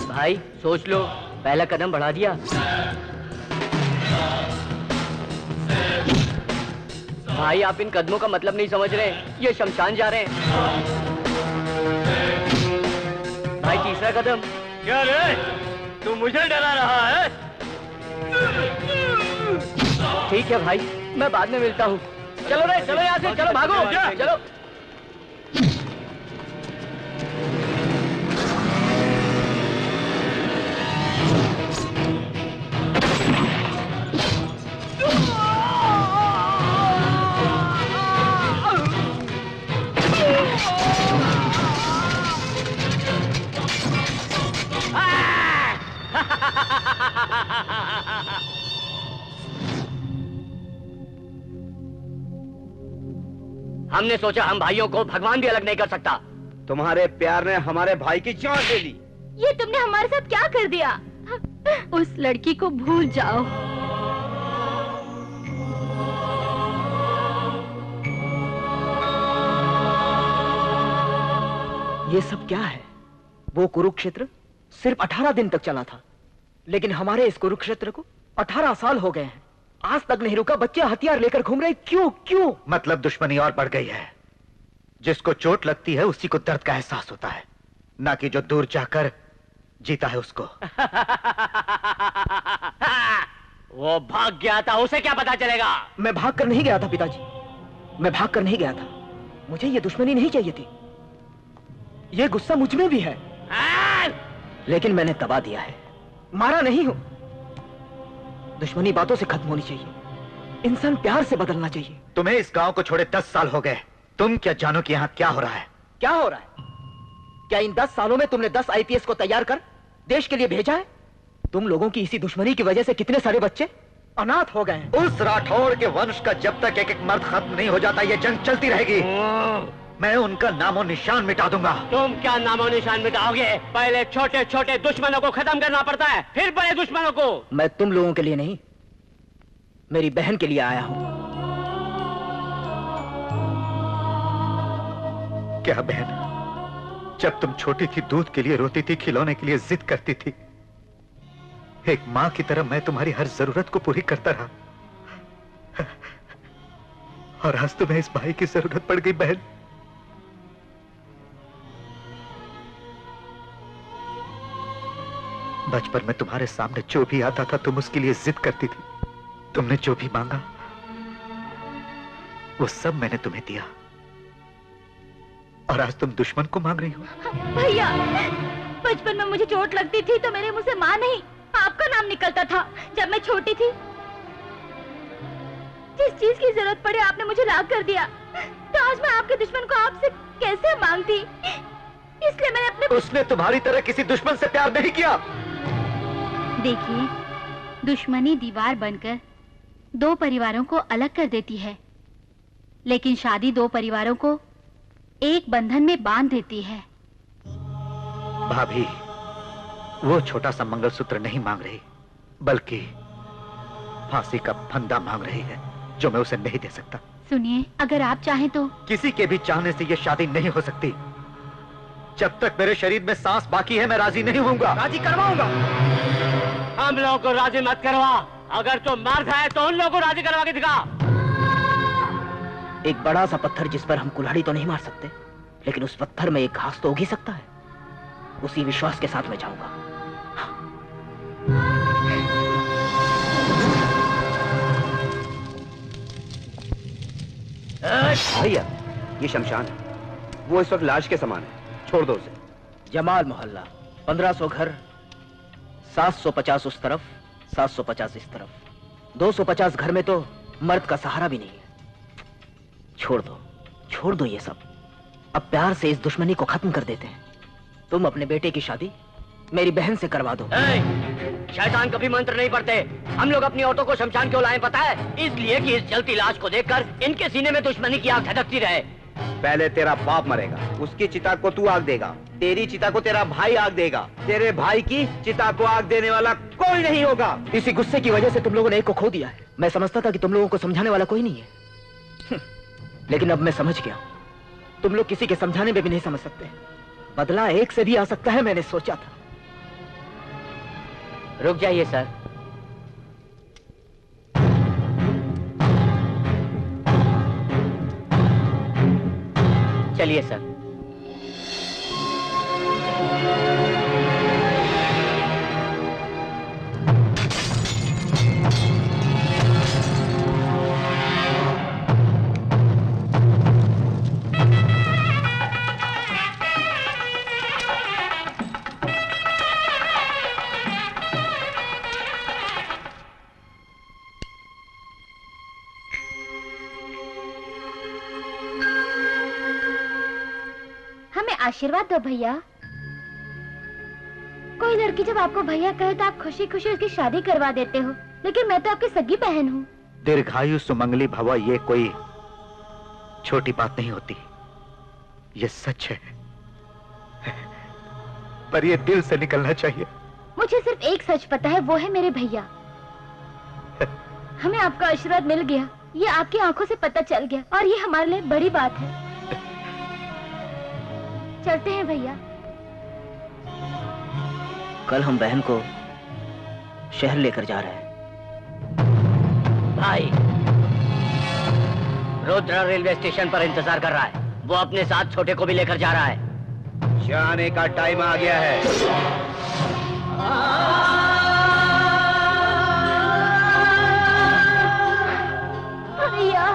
भाई सोच लो, पहला कदम बढ़ा दिया। भाई आप इन कदमों का मतलब नहीं समझ रहे, ये शमशान जा रहे हैं। भाई तीसरा कदम। क्या रे, तू मुझे डरा रहा है? ठीक है भाई, मैं बाद में मिलता हूँ। चलो रे, चलो यहाँ से, चलो भागो, चलो। हमने सोचा हम भाइयों को भगवान भी अलग नहीं कर सकता। तुम्हारे प्यार ने हमारे भाई की जान ले ली। ये तुमने हमारे साथ क्या कर दिया? उस लड़की को भूल जाओ। ये सब क्या है? वो कुरुक्षेत्र सिर्फ 18 दिन तक चला था, लेकिन हमारे इस कुरुक्षेत्र को 18 साल हो गए हैं। आज तक नहीं रुका, बच्चे हथियार लेकर घूम रहे। क्यों क्यों? मतलब दुश्मनी और बढ़ गई है। जिसको चोट लगती है उसी को दर्द का एहसास होता है, ना कि जो दूर जाकर जीता है उसको। वो भाग गया था, उसे क्या पता चलेगा? मैं भाग कर नहीं गया था पिताजी, मैं भाग कर नहीं गया था। मुझे ये दुश्मनी नहीं चाहिए थी। ये गुस्सा मुझ में भी है, लेकिन मैंने दबा दिया है, मारा नहीं हूं। दुश्मनी बातों से खत्म होनी चाहिए, इंसान प्यार से बदलना चाहिए। तुम्हें इस गांव को छोड़े 10 साल हो गए, तुम क्या जानो कि यहाँ क्या हो रहा है? क्या हो रहा है? क्या इन 10 सालों में तुमने 10 आईपीएस को तैयार कर देश के लिए भेजा है? तुम लोगों की इसी दुश्मनी की वजह से कितने सारे बच्चे अनाथ हो गए हैं। उस राठौड़ के वंश का जब तक एक एक मर्द खत्म नहीं हो जाता ये जंग चलती रहेगी। मैं उनका नामो निशान मिटा दूंगा। तुम क्या नामो निशान मिटाओगे? पहले छोटे छोटे दुश्मनों को खत्म करना पड़ता है, फिर बड़े दुश्मनों को। मैं तुम लोगों के लिए नहीं, मेरी बहन के लिए आया हूं। क्या बहन? जब तुम छोटी थी, दूध के लिए रोती थी, खिलौने के लिए जिद करती थी, एक मां की तरह मैं तुम्हारी हर जरूरत को पूरी करता रहा, और आज तुम्हें इस भाई की जरूरत पड़ गई बहन। बचपन में तुम्हारे सामने जो भी आता था तुम उसके लिए जिद करती थी। तुमने जो भी मांगा वो सब मैंने तुम्हें दिया, और आज तुम दुश्मन को मांग रही हो। भैया, बचपन में मुझे चोट लगती थी तो मेरे मुंह से माँ नहीं आपका नाम निकलता था। जब मैं छोटी थी, जिस चीज की जरूरत पड़े आपने मुझे ला कर दिया, तो आज मैं आपके दुश्मन को आपसे कैसे मांगती? इसलिए मैंने अपने... उसने तुम्हारी तरह किसी दुश्मन से प्यार नहीं किया। देखिए, दुश्मनी दीवार बनकर दो परिवारों को अलग कर देती है, लेकिन शादी दो परिवारों को एक बंधन में बांध देती है। भाभी, वो छोटा सा मंगलसूत्र नहीं मांग रही, बल्कि फांसी का फंदा मांग रही है, जो मैं उसे नहीं दे सकता। सुनिए, अगर आप चाहें तो... किसी के भी चाहने से ये शादी नहीं हो सकती। जब तक मेरे शरीर में सांस बाकी है, मैं राजी नहीं होऊंगा। राजी करवाऊंगा। हम लोगों को राजी मत करवा। अगर तुम मर्द है तो उन लोगों को राजी करवा के दिखा। एक बड़ा सा पत्थर जिस पर हम कुल्हाड़ी तो नहीं मार सकते, लेकिन उस पत्थर में एक घास तो उग ही सकता है। उसी विश्वास के साथ मैं जाऊंगा। भैया, ये शमशान है, वो इस वक्त लाश के समान है, छोड़ दो उसे। जमाल मोहल्ला, 1500 घर, 750 उस तरफ, 750 इस तरफ। 250 घर में तो मर्द का सहारा भी नहीं है। छोड़ दो ये सब। अब प्यार से इस दुश्मनी को खत्म कर देते हैं। तुम अपने बेटे की शादी मेरी बहन से करवा दो। शैतान कभी मंत्र नहीं पढ़ते। हम लोग अपनी औरतों को शमशान क्यों लाएं पता है? इसलिए कि इस जलती लाश को देखकर इनके सीने में दुश्मनी की आग धधकती रहे। पहले तेरा बाप मरेगा, उसकी चिता को तू आग देगा, तेरी चिता को तेरा भाई आग देगा, तेरे भाई की चिता को आग देने वाला कोई नहीं होगा। इसी गुस्से की वजह से तुम लोगों ने एक को खो दिया है। मैं समझता था कि तुम लोगों को समझाने वाला कोई नहीं है, लेकिन अब मैं समझ गया, तुम लोग किसी के समझाने में भी नहीं समझ सकते। बदला एक से भी आ सकता है, मैंने सोचा था। रुक जाइए सर। चलिए सर। आशीर्वाद दो भैया। कोई लड़की जब आपको भैया कहे तो आप खुशी खुशी उसकी शादी करवा देते हो, लेकिन मैं तो आपकी सगी बहन हूँ। दीर्घायु सुमंगली भवा, ये कोई छोटी बात नहीं होती, ये सच है, पर ये दिल से निकलना चाहिए। मुझे सिर्फ एक सच पता है, वो है मेरे भैया। हमें आपका आशीर्वाद मिल गया, ये आपकी आंखों से पता चल गया, और ये हमारे लिए बड़ी बात है। चलते हैं भैया। कल हम बहन को शहर लेकर जा रहे हैं। भाई, रुद्र रेलवे स्टेशन पर इंतजार कर रहा है। वो अपने साथ छोटे को भी लेकर जा रहा है। जाने का टाइम आ गया है। भैया,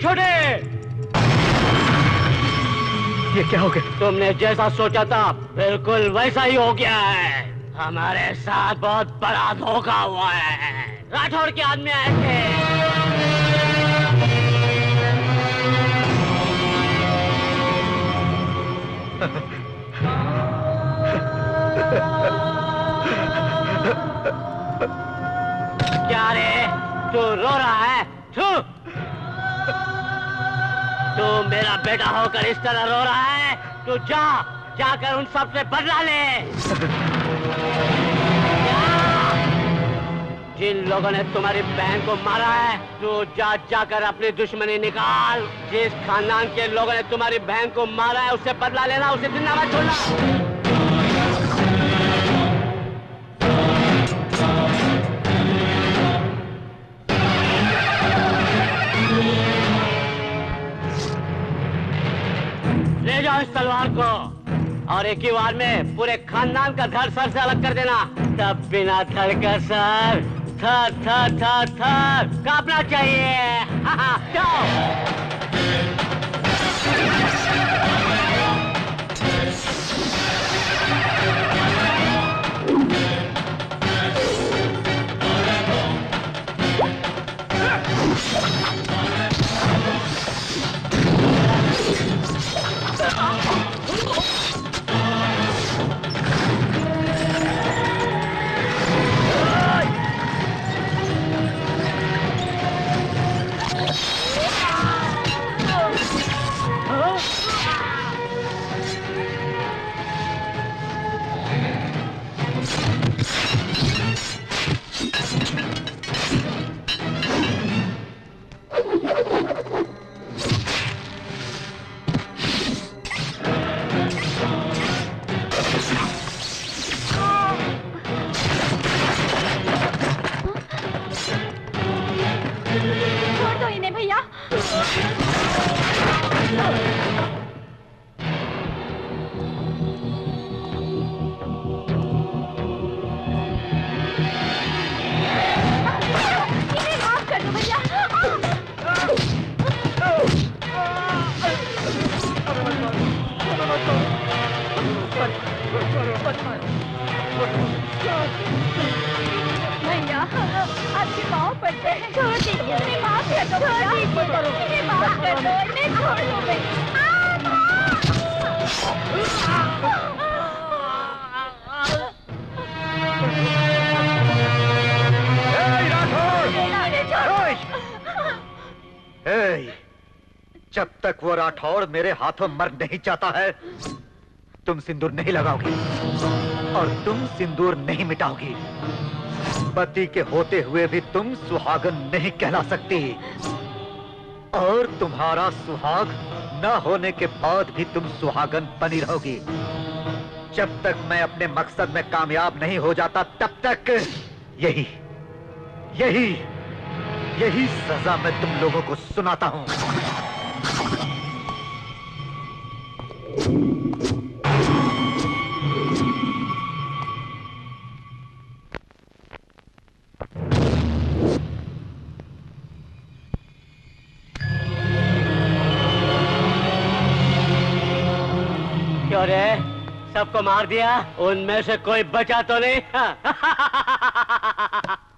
छोटे, ये क्या हो गया? तुमने जैसा सोचा था बिल्कुल वैसा ही हो गया है। हमारे साथ बहुत बड़ा धोखा हुआ है। राठौर के आदमी आए थे। तू रो रहा है? तू मेरा बेटा होकर इस तरह रो रहा है? तू जाकर उन सब से बदला ले। जिन लोगों ने तुम्हारी बहन को मारा है, तू जाकर अपनी दुश्मनी निकाल। जिस खानदान के लोगों ने तुम्हारी बहन को मारा है, उससे बदला लेना, उसे जिंदा मत छोड़ना। ले जाओ इस तलवार को और एक ही बार में पूरे खानदान का धड़ सर से अलग कर देना। तब बिना धड़ का सर थर थर थर थर कांपना चाहिए। जाओ। जब तक वो राठौड़ मेरे हाथों मर नहीं जाता है, तुम सिंदूर नहीं लगाओगी और तुम सिंदूर नहीं मिटाओगी। पति के होते हुए भी तुम सुहागन नहीं कहला सकती और तुम्हारा सुहाग न होने के बाद भी तुम सुहागन बनी रहोगी। जब तक मैं अपने मकसद में कामयाब नहीं हो जाता, तब तक यही सजा मैं तुम लोगों को सुनाता हूं। क्यों रे, सबको मार दिया? उनमें से कोई बचा तो नहीं?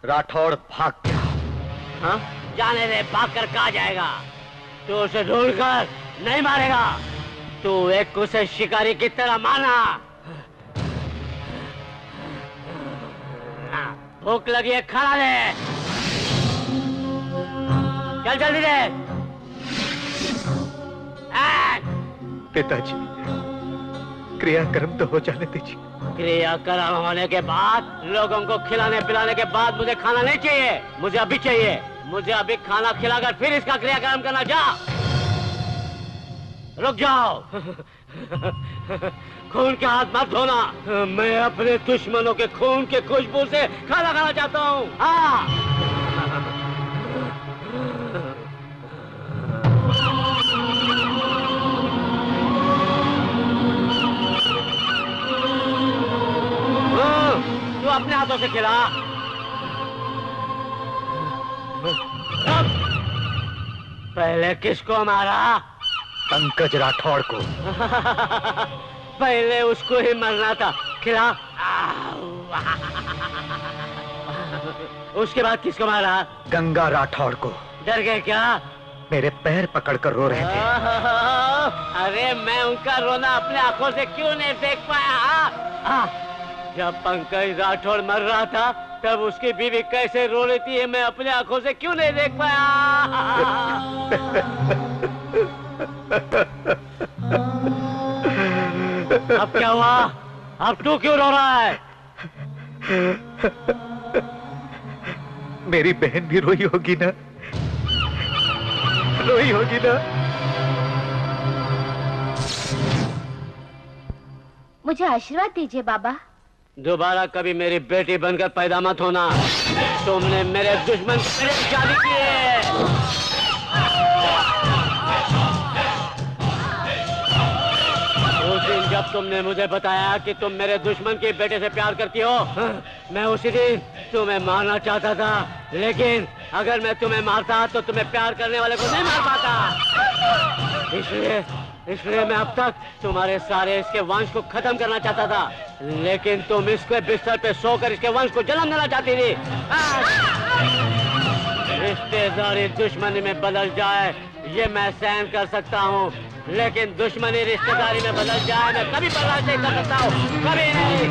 राठौड़ भाग गया। हाँ? जाने दे, भाग कर कहाँ जाएगा? तू उसे ढूंढकर नहीं मारेगा। तू एक उसे शिकारी की तरह माना। भूख लगी है, खाना ले। चल जल्दी दे। पिताजी, क्रियाक्रम तो हो जाने दीजिए। क्रियाक्रम होने के बाद, लोगों को खिलाने पिलाने के बाद मुझे खाना नहीं चाहिए। मुझे अभी चाहिए। मुझे अभी खाना खिलाकर फिर इसका क्रियाक्रम करना। जा, रुक जाओ। खून के हाथ मत धोना। मैं अपने दुश्मनों के खून के खुशबू से खाना खाना चाहता हूँ। हाँ। तू अपने हाथों से खिला। पहले किसको मारा? पंकज राठौड़ को। पहले उसको ही मरना था। खिला। उसके बाद किसको मारा? गंगा राठौड़ को। डर गए क्या? मेरे पैर पकड़कर रो रहे थे। अरे मैं उनका रोना अपने आंखों से क्यों नहीं देख पाया? जब पंकज राठौड़ मर रहा था तब उसकी बीवी कैसे रो रही थी मैं अपने आंखों से क्यों नहीं देख पाया? अब क्या हुआ? अब तू क्यों रो रहा है? मेरी बहन भी रोई होगी ना, रोई होगी ना। मुझे आशीर्वाद दीजिए बाबा। दोबारा कभी मेरी बेटी बनकर पैदा मत होना। तुमने मेरे दुश्मन से शादी की है। उस दिन जब तुमने मुझे बताया कि तुम मेरे दुश्मन के बेटे से प्यार करती हो, मैं उसी दिन तुम्हें मारना चाहता था, लेकिन अगर मैं तुम्हें मारता तो तुम्हें प्यार करने वाले को नहीं मार पाता। इसलिए मैं अब तक तुम्हारे सारे इसके वंश को खत्म करना चाहता था, लेकिन तुम इसके बिस्तर पे सोकर इसके वंश को जन्म देना चाहती थी। रिश्तेदारी दुश्मनी में बदल जाए ये मैं सहन कर सकता हूँ, लेकिन दुश्मनी रिश्तेदारी में बदल जाए मैं कभी बर्दाश्त नहीं कर सकता हूँ, कभी नहीं।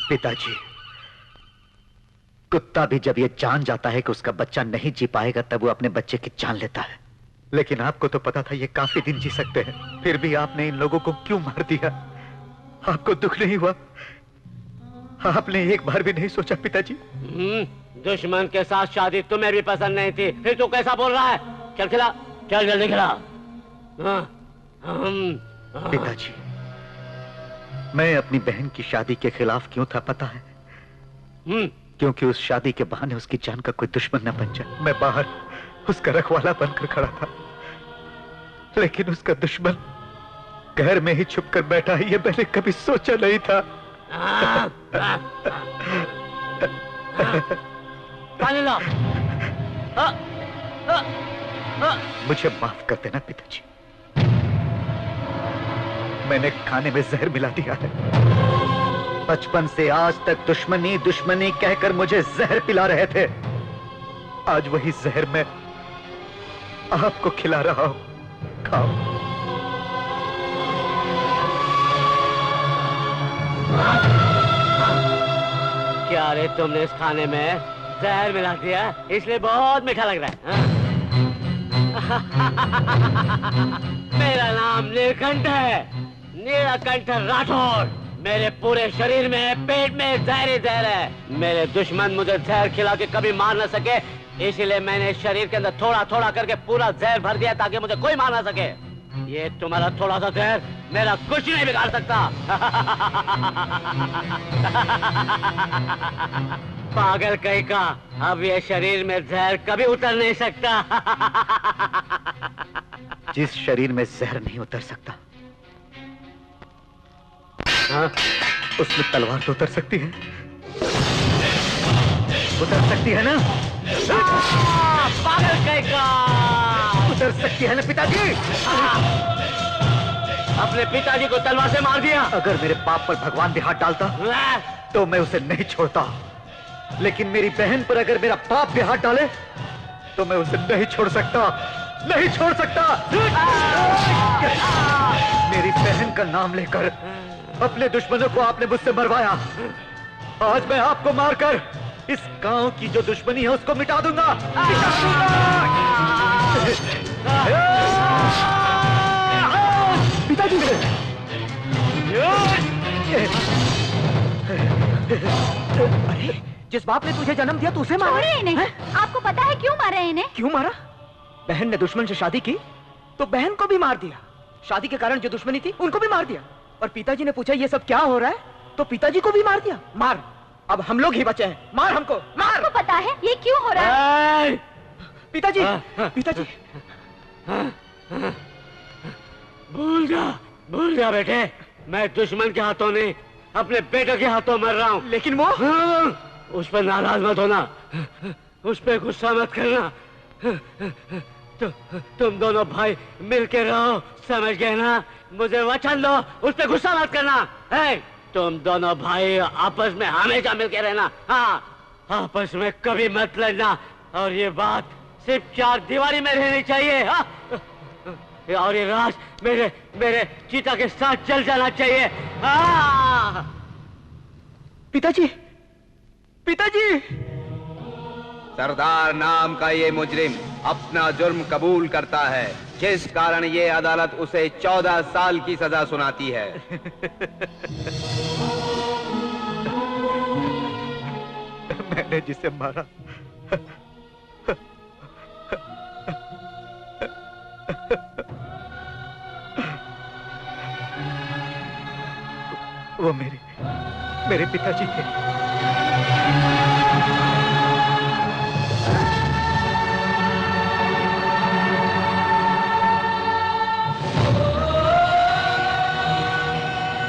पिताजी, कुत्ता भी जब ये जान जाता है कि उसका बच्चा नहीं जी पाएगा तब वो अपने बच्चे की जान लेता है, लेकिन आपको तो पता था ये काफी दिन जी सकते हैं, फिर भी आपने इन लोगों को क्यों मार दिया? आपको दुख नहीं हुआ? आपने एक बार भी नहीं सोचा पिताजी? दुश्मन के साथ शादी तुम्हें भी पसंद नहीं थी, फिर तू कैसा बोल रहा है? चल खिला, चल जल्दी खिला। पिताजी, मैं अपनी बहन की शादी के खिलाफ क्यों था पता है? क्योंकि उस शादी के बहाने उसकी जान का कोई दुश्मन न बन जाए। मैं बाहर उसका रखवाला बनकर खड़ा था, लेकिन उसका दुश्मन घर में ही छुप कर बैठा है, ये मैंने कभी सोचा नहीं था। पानी ला। मुझे माफ कर देना पिताजी, मैंने खाने में जहर मिला दिया है। बचपन से आज तक दुश्मनी दुश्मनी कहकर मुझे जहर पिला रहे थे, आज वही जहर मैं आपको खिला रहा हूं, खाओ। क्या रे, तुमने इस खाने में जहर मिला दिया इसलिए बहुत मीठा लग रहा है। मेरा नाम नीलकंठ है, नीलकंठ राठौर। मेरे पूरे शरीर में पेट में जहर ही जहर है। मेरे दुश्मन मुझे जहर खिला के कभी मार न सके, इसीलिए मैंने शरीर के अंदर थोड़ा थोड़ा करके पूरा जहर भर दिया ताकि मुझे कोई मार ना सके। ये तुम्हारा थोड़ा सा जहर मेरा कुछ नहीं बिगाड़ सकता। पागल कहीं का, अब ये शरीर में जहर कभी उतर नहीं सकता। जिस शरीर में जहर नहीं उतर सकता, हाँ? उसमें तलवार तो उतर सकती है, उतर सकती है ना? पागल कहीं का, उतर सकती है ना पिताजी? अपने पिताजी को तलवार से मार दिया। अगर मेरे पाप पर भगवान भी हाथ डालता तो मैं उसे नहीं छोड़ता, लेकिन मेरी बहन पर अगर मेरा पाप भी हाथ डाले तो मैं उसे नहीं छोड़ सकता, नहीं छोड़ सकता। मेरी बहन का नाम लेकर अपने दुश्मनों को आपने मुझसे मरवाया, आज मैं आपको मारकर इस गांव की जो दुश्मनी है उसको मिटा दूंगा। पिताजी, अरे जिस बाप ने तुझे जन्म दिया तू उसे मारा? छोड़िए नहीं। आपको पता है क्यों मारा है इन्हें? क्यों मारा? बहन ने दुश्मन से शादी की तो बहन को भी मार दिया, शादी के कारण जो दुश्मनी थी उनको भी मार दिया, और पिताजी ने पूछा ये सब क्या हो रहा है तो पिताजी को भी मार दिया। मार, अब हम लोग ही बचे हैं, मार हमको, मार। आपको पता है ये क्यों हो रहा है? पिताजी, पिताजी। भूल जा बेटे, मैं दुश्मन के हाथों नहीं अपने बेटे के हाथों मर रहा हूँ। लेकिन वो उस पर नाराज मत होना, उस पर गुस्सा मत करना। तुम दोनों भाई मिलके रहो, समझ गए ना? मुझे वचन दो, उस पर गुस्सा मत करना। है, तुम दोनों भाई आपस में हमेशा मिलके रहना। हाँ, आपस में कभी मत लड़ना, और ये बात सिर्फ चार दीवारी में रहनी चाहिए। हाँ? और ये राज मेरे मेरे चीता के साथ जल जाना चाहिए। पिताजी, पिताजी! सरदार नाम का ये मुजरिम अपना जुर्म कबूल करता है, जिस कारण ये अदालत उसे 14 साल की सजा सुनाती है। मैंने जिसे मारा वो मेरे पिताजी थे।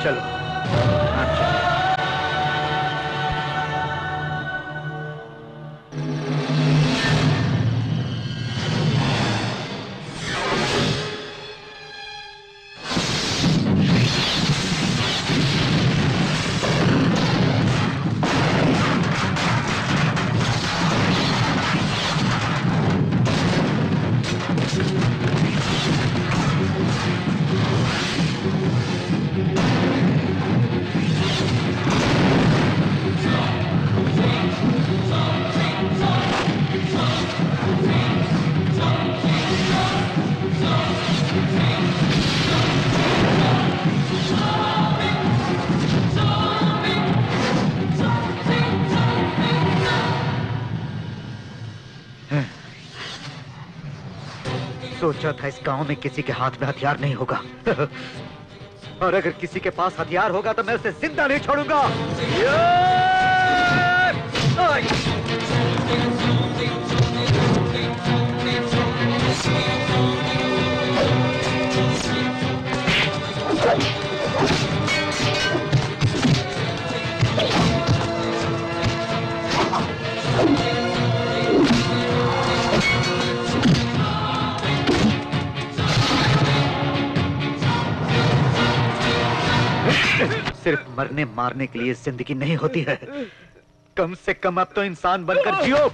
चलो आप चलो। सोचा था इस गांव में किसी के हाथ में हथियार नहीं होगा और अगर किसी के पास हथियार होगा तो मैं उसे जिंदा नहीं छोड़ूंगा। सिर्फ मरने मारने के लिए जिंदगी नहीं होती है, कम से कम अब तो इंसान बनकर जियो।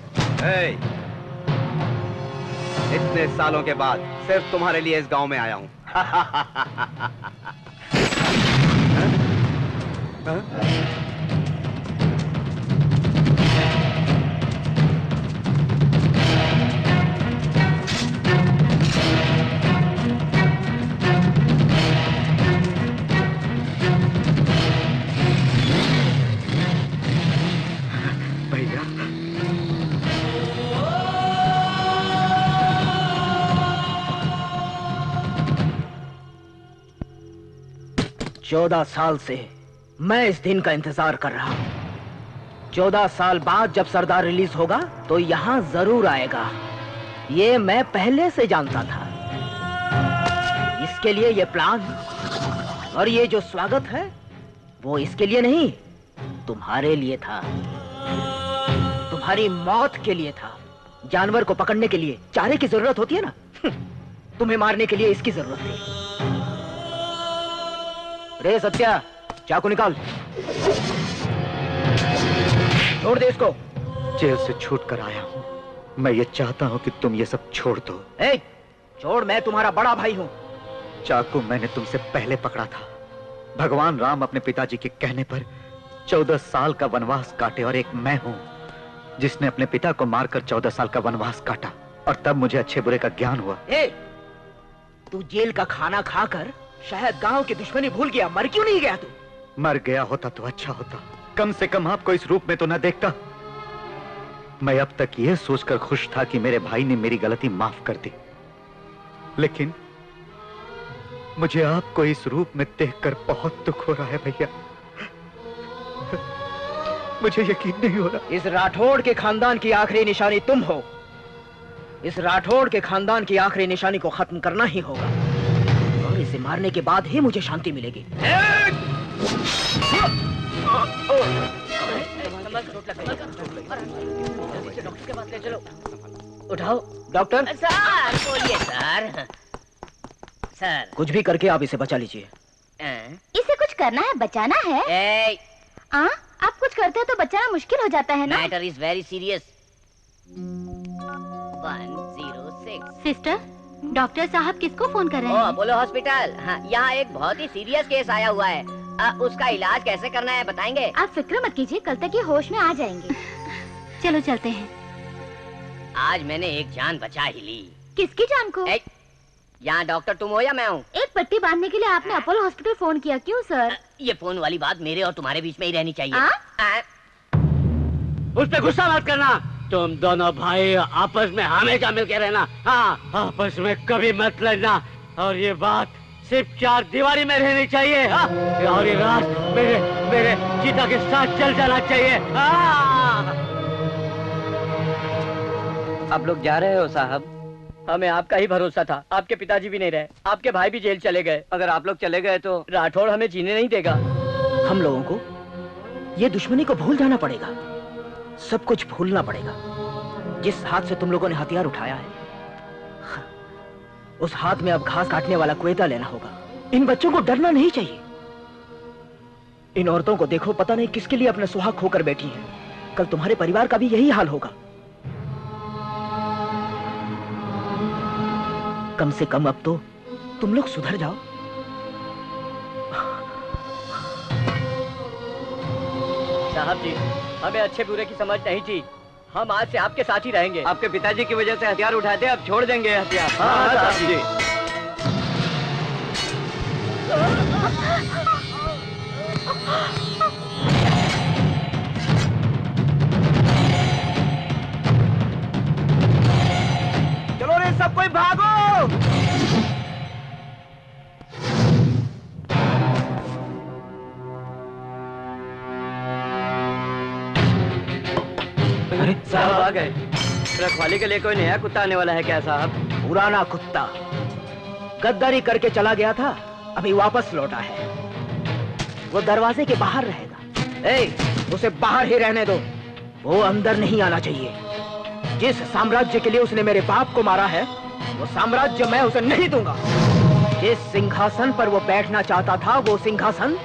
इतने सालों के बाद सिर्फ तुम्हारे लिए इस गांव में आया हूं। भैया 14 साल से मैं इस दिन का इंतजार कर रहा हूं। 14 साल बाद जब सरदार रिलीज होगा तो यहां जरूर आएगा, ये मैं पहले से जानता था। इसके लिए ये प्लान और ये जो स्वागत है वो इसके लिए नहीं, तुम्हारे लिए था, तुम्हारी मौत के लिए था। जानवर को पकड़ने के लिए चारे की जरूरत होती है ना, तुम्हें मारने के लिए इसकी जरूरत थी। रे सत्या, चाकू निकाल, छोड़ दे इसको। जेल से छूट कर आया हूं, मैं ये चाहता हूं कि तुम ये सब छोड़ दो। ए, छोड़, मैं तुम्हारा बड़ा भाई हूं। चाकू मैंने तुमसे पहले पकड़ा था। भगवान राम अपने पिताजी के कहने पर 14 साल का वनवास काटे और एक मैं हूं जिसने अपने पिता को मारकर 14 साल का वनवास काटा, और तब मुझे अच्छे बुरे का ज्ञान हुआ। ए, तू जेल का खाना खाकर शायद गांव की दुश्मनी भूल गया, मर क्यों नहीं गया तू? मर गया होता तो अच्छा होता, कम से कम आपको इस रूप में तो न देखता। मैं अब तक यह सोचकर खुश था कि मेरे भाई ने मेरी गलती माफ कर दी, लेकिन मुझे आपको इस रूप में देखकर बहुत दुख हो रहा है भैया। मुझे यकीन नहीं हो रहा। इस राठौड़ के खानदान की आखिरी निशानी तुम हो। इस राठौड़ के खानदान की आखिरी निशानी को खत्म करना ही होगा, और इसे मारने के बाद ही मुझे शांति मिलेगी। उठाओ डॉक्टर। सर, बोलिए सर। सर, कुछ भी करके आप इसे बचा लीजिए। इसे कुछ करना है, बचाना है। आप कुछ करते हैं तो बचाना मुश्किल हो जाता है ना। Matter is very serious. 106। Sister, doctor साहब किसको फोन कर रहे ओ हैं? Apollo hospital. हाँ, यहाँ एक बहुत ही सीरियस केस आया हुआ है। उसका इलाज कैसे करना है बताएंगे? आप फिक्र मत कीजिए, कल तक ये होश में आ जाएंगे। चलो चलते हैं। आज मैंने एक जान बचा ही ली। किसकी जान को? यहाँ डॉक्टर तुम हो या मैं हूँ? एक पट्टी बांधने के लिए आपने अपोलो हॉस्पिटल फोन किया, क्यों सर? ये फोन वाली बात मेरे और तुम्हारे बीच में ही रहनी चाहिए। उस पे गुस्सा मत करना। तुम दोनों भाई आपस में हमेशा मिलके रहना। हाँ, आपस में कभी मत लड़ना। और ये बात सिर्फ 4 दीवारी में रहनी चाहिए। हाँ? और ये रात मेरे चीता के साथ चल जाना चाहिए। हाँ? आप लोग जा रहे हो साहब? हमें आपका ही भरोसा था। आपके पिताजी भी नहीं रहे, आपके भाई भी जेल चले गए। अगर आप लोग चले गए तो राठौड़ हमें जीने नहीं देगा। हम लोगों को ये दुश्मनी को भूल जाना पड़ेगा, सब कुछ भूलना पड़ेगा। जिस हाथ से तुम लोगों ने हथियार उठाया है, उस हाथ में अब घास काटने वाला क्वेता लेना होगा। इन बच्चों को डरना नहीं चाहिए। इन औरतों को देखो, पता नहीं किसके लिए अपना सुहाग खोकर बैठी हैं। कल तुम्हारे परिवार का भी यही हाल होगा। कम से कम अब तो तुम लोग सुधर जाओ। साहब जी, हमें अच्छे बुरे की समझ नहीं थी। हम आज से आपके साथ ही रहेंगे। आपके पिताजी की वजह से हथियार उठाए थे, अब छोड़ देंगे हथियार। हाँ साहब जी। चलो रे सब कोई भागो। अरे साहब आ गए। रखवाली के लिए कोई नया कुत्ता आने वाला है क्या साहब? पुराना कुत्ता गद्दारी करके चला गया था, अभी वापस लौटा है। वो दरवाजे के बाहर रहेगा। उसे बाहर ही रहने दो, वो अंदर नहीं आना चाहिए। जिस साम्राज्य के लिए उसने मेरे बाप को मारा है, वो साम्राज्य मैं उसे नहीं दूंगा। जिस सिंहासन पर वो बैठना चाहता था, वो सिंहासन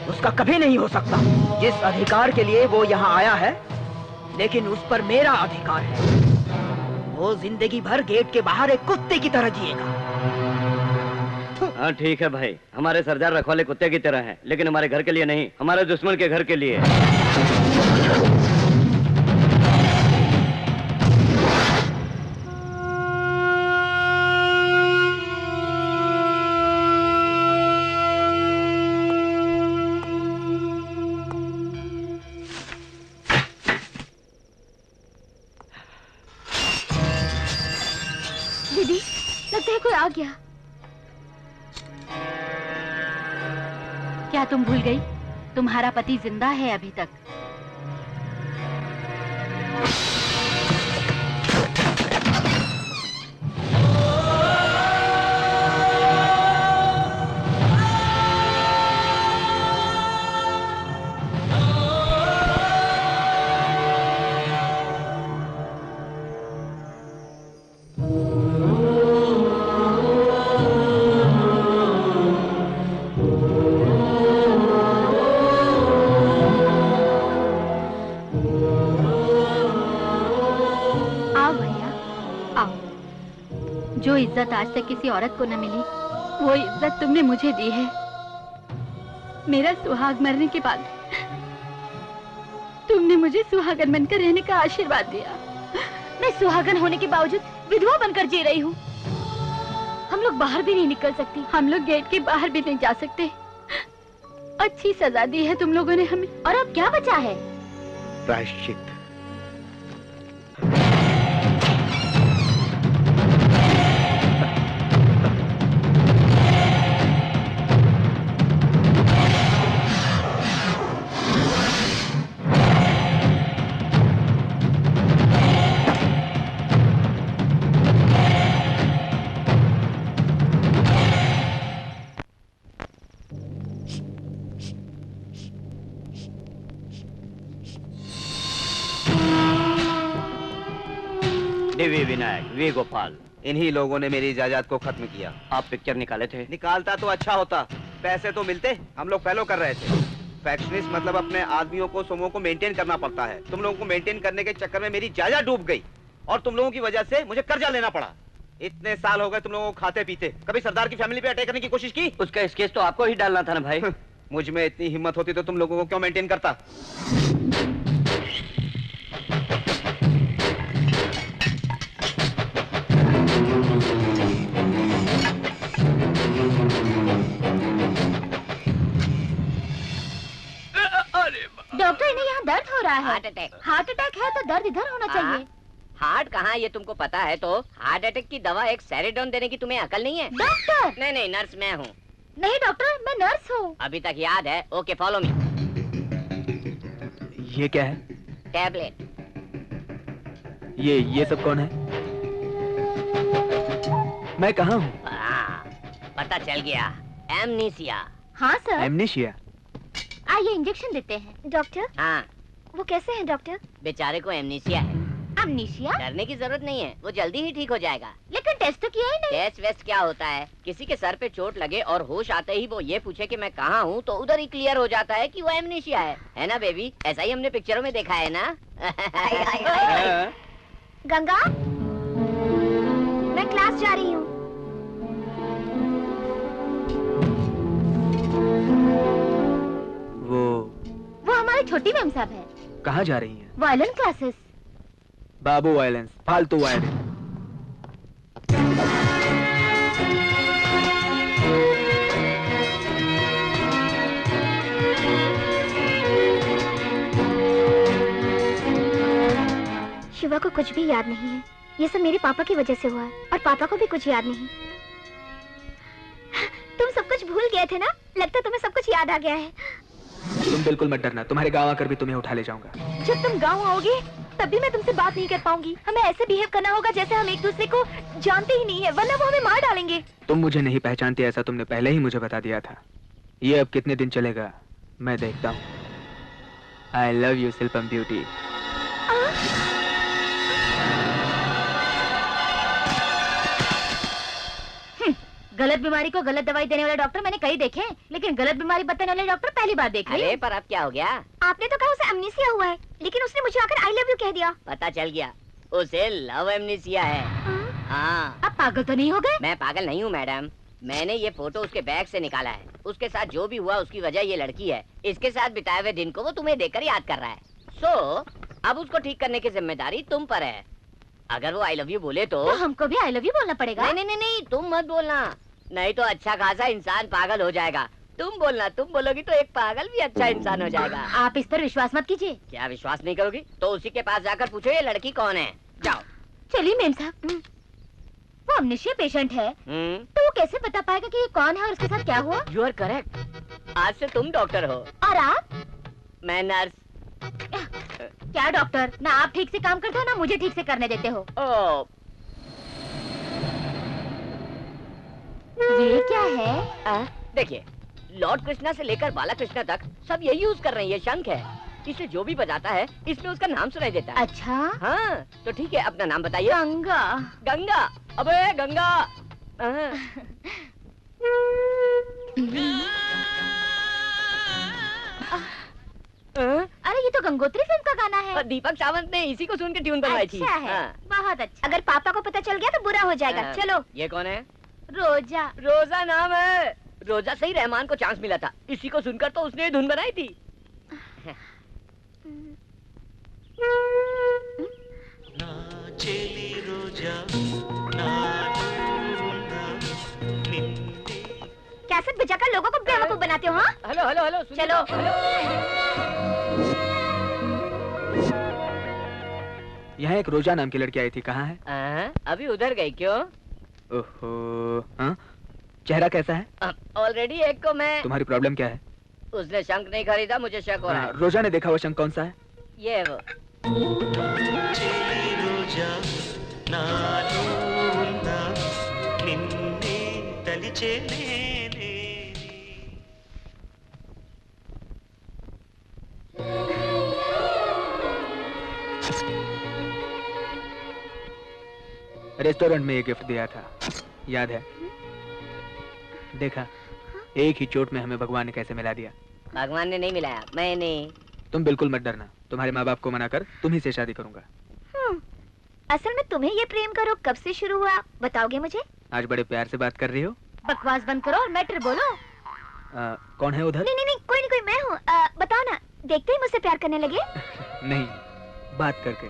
उसका कभी नहीं हो सकता। जिस अधिकार के लिए वो यहाँ आया है, लेकिन उस पर मेरा अधिकार है, वो जिंदगी भर गेट के बाहर एक कुत्ते की तरह जिएगा। हाँ ठीक है भाई, हमारे सरदार रखवाले कुत्ते की तरह हैं, लेकिन हमारे घर के लिए नहीं, हमारे दुश्मन के घर के लिए। दीदी, लगता है कोई आ गया। क्या तुम भूल गई? तुम्हारा पति जिंदा है अभी तक। जो इज्जत आज तक किसी औरत को न मिली, वो इज्जत तुमने मुझे दी है। मेरा सुहाग मरने के बाद तुमने मुझे सुहागन बनकर रहने का आशीर्वाद दिया। मैं सुहागन होने के बावजूद विधवा बनकर जी रही हूँ। हम लोग बाहर भी नहीं निकल सकती, हम लोग गेट के बाहर भी नहीं जा सकते। अच्छी सजा दी है तुम लोगों ने हमें, और अब क्या बचा है? प्रायश्चित। वी विनायक, वी गोपाल, इन्हीं लोगों ने मेरी इजाजत को खत्म किया। आप पिक्चर निकाले थे? निकालता तो अच्छा होता, पैसे तो मिलते। हम लोग फॉलो कर रहे थे। फैक्शनिस्ट मतलब अपने आदमियों को, समूह को मेंटेन करना पड़ता है। तुम लोगों को मेंटेन करने के चक्कर में मेरी जायदाद डूब गई और तुम लोगों की वजह से मुझे कर्जा लेना पड़ा। इतने साल हो गए तुम लोगों को खाते पीते, कभी सरदार की फैमिली पे अटैक करने की कोशिश की? उसका इस केस तो आपको ही डालना था ना भाई। मुझ में इतनी हिम्मत होती तो तुम लोगों को क्यों मेंटेन करता? डॉक्टर, इन्हें यहाँ दर्द हो रहा है। Heart attack. हार्ट अटैक है तो दर्द इधर होना चाहिए। हार्ट कहाँ ये तुमको पता है? तो हार्ट अटैक की दवा एक सेरेडोन देने की तुम्हें अकल नहीं है? डॉक्टर! नहीं नहीं, नर्स मैं हूँ। नहीं डॉक्टर, मैं नर्स हूँ। अभी तक याद है? Okay, follow me. ये क्या है? टैबलेट। ये सब कौन है? मैं कहाँ हूँ? पता चल गया, एमनीसिया। हाँ सर। एमनीशिया? आइए इंजेक्शन देते हैं। डॉक्टर, हाँ, वो कैसे हैं डॉक्टर? बेचारे को एमनीसिया है। अमनीशिया? डरने की जरूरत नहीं है, वो जल्दी ही ठीक हो जाएगा। लेकिन टेस्ट तो किया ही नहीं। टेस्ट वेस्ट क्या होता है? किसी के सर पे चोट लगे और होश आते ही वो ये पूछे कि मैं कहाँ हूँ, तो उधर ही क्लियर हो जाता है कि वो एमनीशिया है ना बेबी? ऐसा ही हमने पिक्चरों में देखा है ना? गंगा, मैं क्लास जा रही हूँ। वो हमारी छोटी मैम साहब है। कहाँ जा रही हैं? Violin classes. बाबू वायलेंस, फालतू वायलिन। शिवा को कुछ भी याद नहीं है। ये सब मेरे पापा की वजह से हुआ है और पापा को भी कुछ याद नहीं। तुम सब कुछ भूल गए थे ना? लगता है तुम्हें सब कुछ याद आ गया है। तुम बिल्कुल मत डरना, तुम्हारे गांव आकर भी तुम्हें उठा ले जाऊंगा। जब तुम गांव आओगे तब भी मैं तुमसे बात नहीं कर पाऊंगी। हमें ऐसे बिहेव करना होगा जैसे हम एक दूसरे को जानते ही नहीं है, वरना वो हमें मार डालेंगे। तुम मुझे नहीं पहचानती, ऐसा तुमने पहले ही मुझे बता दिया था। ये अब कितने दिन चलेगा मैं देखता हूँ। I love you Shilpam beauty. गलत बीमारी को गलत दवाई देने वाले डॉक्टर मैंने कई देखे, लेकिन गलत बीमारी बताने वाले डॉक्टर पहली बार देख रही हूं। अरे पर अब क्या हो गया? आपने तो कहा उसे अमनीसिया हुआ है, लेकिन उसने मुझे आकर आई लव यू कह दिया। पता चल गया, उसे लव एमनीसिया है। हाँ। अब पागल तो नहीं हो गए? मैं पागल नहीं हूँ मैडम, मैंने ये फोटो उसके बैग से निकाला है। उसके साथ जो भी हुआ उसकी वजह ये लड़की है। इसके साथ बिताए हुए दिन को वो तुम्हें देखकर याद कर रहा है। अब उसको ठीक करने की जिम्मेदारी तुम पर है। अगर वो आई लव यू बोले तो हमको भी आई लव यू बोलना पड़ेगा? नहीं नहीं नहीं, तुम मत बोलना, नहीं तो अच्छा खासा इंसान पागल हो जाएगा। तुम बोलना, तुम बोलोगी तो एक पागल भी अच्छा इंसान हो जाएगा। आप इस पर विश्वास मत कीजिए। क्या विश्वास नहीं करोगी? तो उसी के पास जाकर पूछो ये लड़की कौन है। जाओ। चलिए मेम साहब। वो अमनीशिया पेशेंट है, तो वो कैसे बता पाएगा कि ये कौन है और उसके साथ क्या हुआ? यू आर करेक्ट, आज से तुम डॉक्टर हो। और आप? मैं नर्स। क्या डॉक्टर, ना आप ठीक से काम करते हो ना मुझे ठीक से करने देते हो। ओ, ये क्या है? देखिए, लॉर्ड कृष्णा से लेकर बाला कृष्णा तक सब यही यूज कर रहे हैं। ये शंख है, इसे जो भी बजाता है इसमें उसका नाम सुनाई देता है। अच्छा हाँ, तो ठीक है, अपना नाम बताइए। गंगा। गंगा? अबे गंगा। अरे ये तो गंगोत्री फिल्म का गाना है। दीपक सावंत ने इसी को सुन के ट्यून बनवाई थी। अच्छा है, बहुत अच्छा। अगर पापा को पता चल गया तो बुरा हो जाएगा। चलो। ये कौन है? रोजा। रोजा नाम है। रोजा से ही रहमान को चांस मिला था, इसी को सुनकर तो उसने ये धुन बनाई थी। कैसेट बजाकर लोगों को बेवकूफ बनाते हो? हाँ? हेलो हेलो हेलो, चलो। यहाँ एक रोजा नाम की लड़की आई थी, कहाँ है? अभी उधर गई। क्यों? ओहो, हाँ? चेहरा कैसा है? ऑलरेडी एक को मैं। तुम्हारी प्रॉब्लम क्या है? उसने शंख नहीं खरीदा, मुझे शक हो रहा है। रोजा ने देखा वो शंख कौन सा है? ये वो। रेस्टोरेंट में ये गिफ्ट दिया था, याद है? देखा, एक ही चोट में हमें भगवान ने कैसे मिला दिया। भगवान ने नहीं मिलाया, मैंने। तुम बिल्कुल मत डरना, तुम्हारे माँ बाप को मना कर तुम ही से शादी करूंगा। असल में तुम्हें ये प्रेम करो कब से शुरू हुआ, बताओगे मुझे? आज बड़े प्यार से बात कर रही हो। बकवास बंद करो और मैटर बोलो। कौन है उधर? नहीं, कोई नहीं, मैं हूँ। बताओ ना, देखते ही मुझसे प्यार करने लगे? नहीं, बात करके,